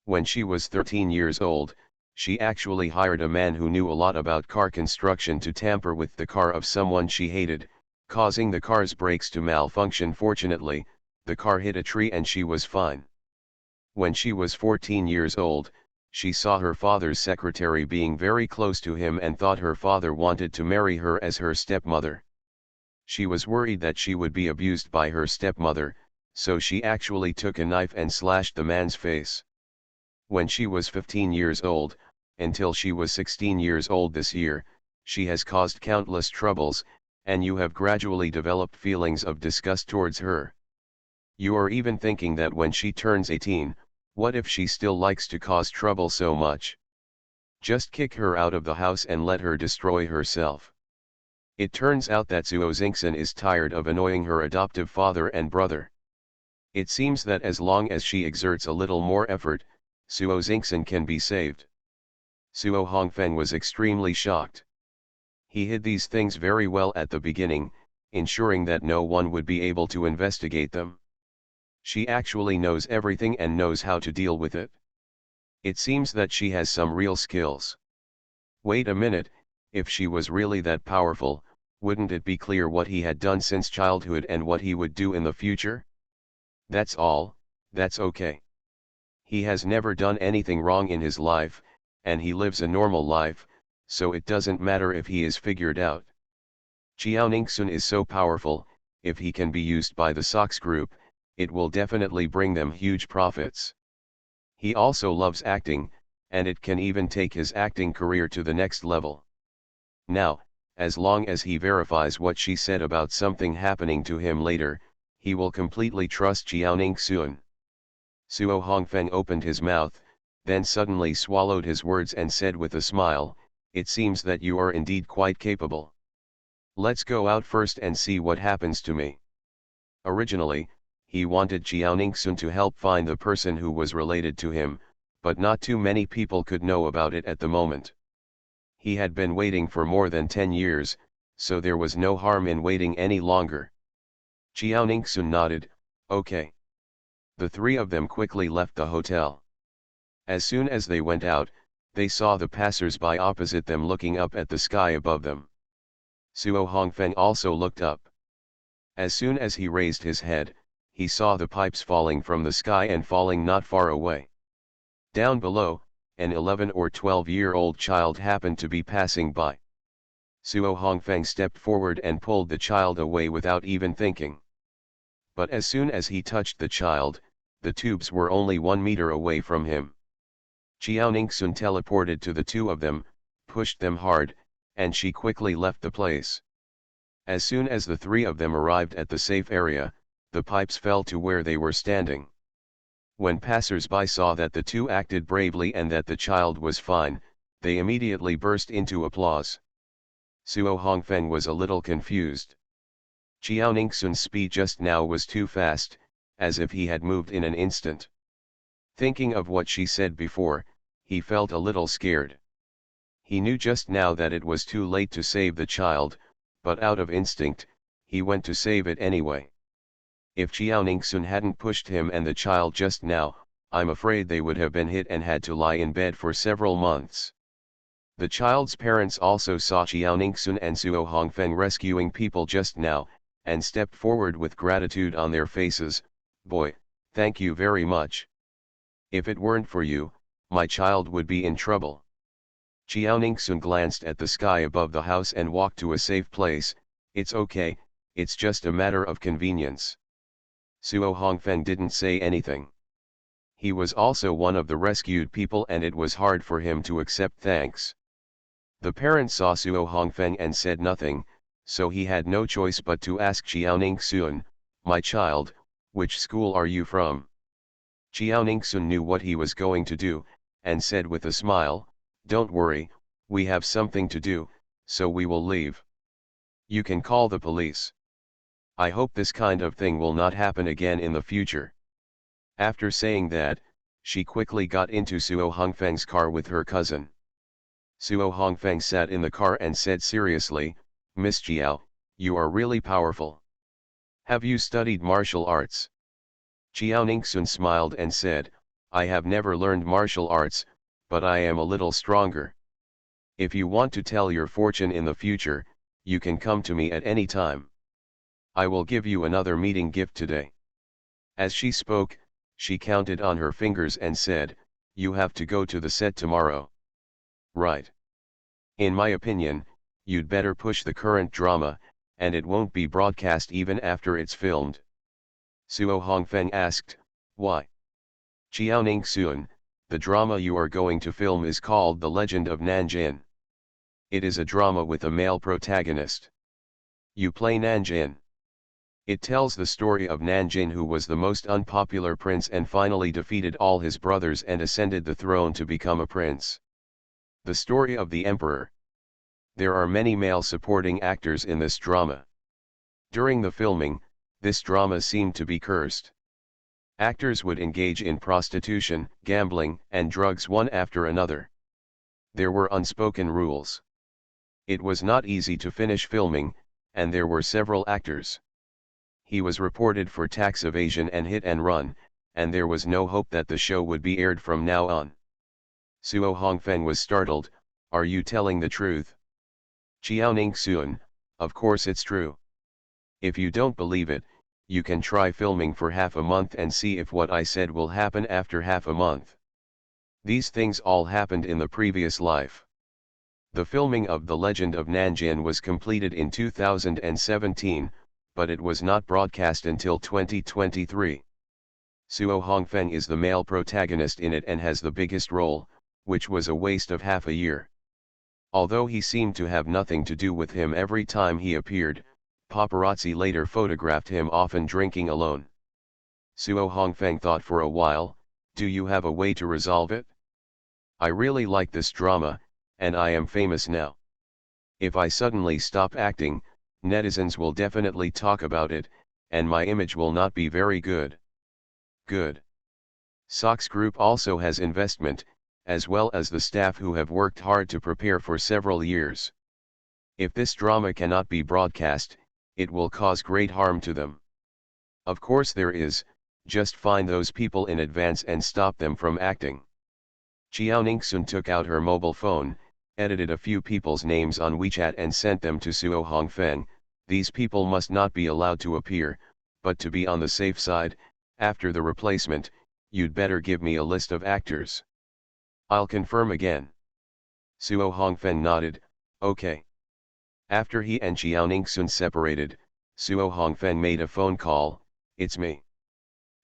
When she was 13 years old, she actually hired a man who knew a lot about car construction to tamper with the car of someone she hated, causing the car's brakes to malfunction. Fortunately, the car hit a tree and she was fine. When she was 14 years old, She saw her father's secretary being very close to him and thought her father wanted to marry her as her stepmother. She was worried that she would be abused by her stepmother, so she actually took a knife and slashed the man's face. When she was 15 years old, until she was 16 years old this year, she has caused countless troubles, and you have gradually developed feelings of disgust towards her. You are even thinking that when she turns 18, what if she still likes to cause trouble so much? Just kick her out of the house and let her destroy herself. It turns out that Suo Xingxin is tired of annoying her adoptive father and brother. It seems that as long as she exerts a little more effort, Suo Xingxin can be saved. Suo Hongfeng was extremely shocked. He hid these things very well at the beginning, ensuring that no one would be able to investigate them. She actually knows everything and knows how to deal with it. It seems that she has some real skills. Wait a minute, if she was really that powerful, wouldn't it be clear what he had done since childhood and what he would do in the future? That's all, that's okay. He has never done anything wrong in his life, and he lives a normal life, so it doesn't matter if he is figured out. Jiao Ningxun is so powerful, if he can be used by the Sox group, it will definitely bring them huge profits. He also loves acting, and it can even take his acting career to the next level. Now, as long as he verifies what she said about something happening to him later, he will completely trust Jiao Ningxun. Suo Hongfeng opened his mouth, then suddenly swallowed his words and said with a smile, "It seems that you are indeed quite capable. Let's go out first and see what happens to me." Originally, he wanted Jiao Ningxun to help find the person who was related to him, but not too many people could know about it at the moment. He had been waiting for more than 10 years, so there was no harm in waiting any longer. Jiao Ningxun nodded, "Okay." The three of them quickly left the hotel. As soon as they went out, they saw the passers-by opposite them looking up at the sky above them. Suo Hongfeng also looked up. As soon as he raised his head, he saw the pipes falling from the sky and falling not far away. Down below, an 11 or 12-year-old child happened to be passing by. Suo Hongfeng stepped forward and pulled the child away without even thinking. But as soon as he touched the child, the tubes were only 1 meter away from him. Jiao Ningxun teleported to the two of them, pushed them hard, and she quickly left the place. As soon as the three of them arrived at the safe area, the pipes fell to where they were standing. When passers-by saw that the two acted bravely and that the child was fine, they immediately burst into applause. Suo Hongfeng was a little confused. Jiao Ningxun's speed just now was too fast, as if he had moved in an instant. Thinking of what she said before, he felt a little scared. He knew just now that it was too late to save the child, but out of instinct, he went to save it anyway. If Jiao Ningxun hadn't pushed him and the child just now, I'm afraid they would have been hit and had to lie in bed for several months. The child's parents also saw Jiao Ningxun and Suo Hongfeng rescuing people just now, and stepped forward with gratitude on their faces. "Boy, thank you very much. If it weren't for you, my child would be in trouble." Jiao Ningxun glanced at the sky above the house and walked to a safe place. "It's okay, it's just a matter of convenience." Suo Hongfeng didn't say anything. He was also one of the rescued people and it was hard for him to accept thanks. The parents saw Suo Hongfeng and said nothing, so he had no choice but to ask Jiao Ningxun, "My child, which school are you from?" Jiao Ningxun knew what he was going to do, and said with a smile, "Don't worry, we have something to do, so we will leave. You can call the police. I hope this kind of thing will not happen again in the future." After saying that, she quickly got into Suo Hongfeng's car with her cousin. Suo Hongfeng sat in the car and said seriously, "Miss Jiao, you are really powerful. Have you studied martial arts?" Jiao Ningxun smiled and said, "I have never learned martial arts, but I am a little stronger. If you want to tell your fortune in the future, you can come to me at any time. I will give you another meeting gift today." As she spoke, she counted on her fingers and said, You have to go to the set tomorrow. Right. In my opinion, you'd better push the current drama, and it won't be broadcast even after it's filmed. Suo Hongfeng asked, why? Qiaoning Sun, the drama you are going to film is called The Legend of Nanjin. It is a drama with a male protagonist. You play Nanjin. It tells the story of Nanjin, who was the most unpopular prince and finally defeated all his brothers and ascended the throne to become a prince. The story of the emperor. There are many male supporting actors in this drama. During the filming, this drama seemed to be cursed. Actors would engage in prostitution, gambling, and drugs one after another. There were unspoken rules. It was not easy to finish filming, and there were several actors. He was reported for tax evasion and hit and run, and there was no hope that the show would be aired from now on. Suo Hongfeng was startled, are you telling the truth? Qiaoning Sun, of course it's true. If you don't believe it, you can try filming for half a month and see if what I said will happen after half a month. These things all happened in the previous life. The filming of The Legend of Nanjin was completed in 2017, but it was not broadcast until 2023. Suo Hongfeng is the male protagonist in it and has the biggest role, which was a waste of half a year. Although he seemed to have nothing to do with him every time he appeared, paparazzi later photographed him often drinking alone. Suo Hongfeng thought for a while, do you have a way to resolve it? I really like this drama, and I am famous now. If I suddenly stop acting, netizens will definitely talk about it, and my image will not be very good. Good. Sox Group also has investment, as well as the staff who have worked hard to prepare for several years. If this drama cannot be broadcast, it will cause great harm to them. Of course there is, just find those people in advance and stop them from acting. Qiaoning Sun took out her mobile phone, edited a few people's names on WeChat and sent them to Suo Hongfeng. These people must not be allowed to appear, but to be on the safe side, after the replacement, you'd better give me a list of actors. I'll confirm again. Suo Hongfeng nodded, okay. After he and Qiaoning Sun separated, Suo Hongfeng made a phone call, it's me.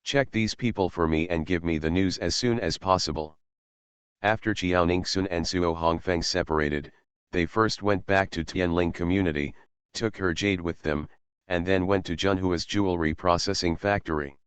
Check these people for me and give me the news as soon as possible. After Qiaoning Sun and Suo Hongfeng separated, they first went back to Tianling community, took her jade with them, and then went to Junhua's jewelry processing factory.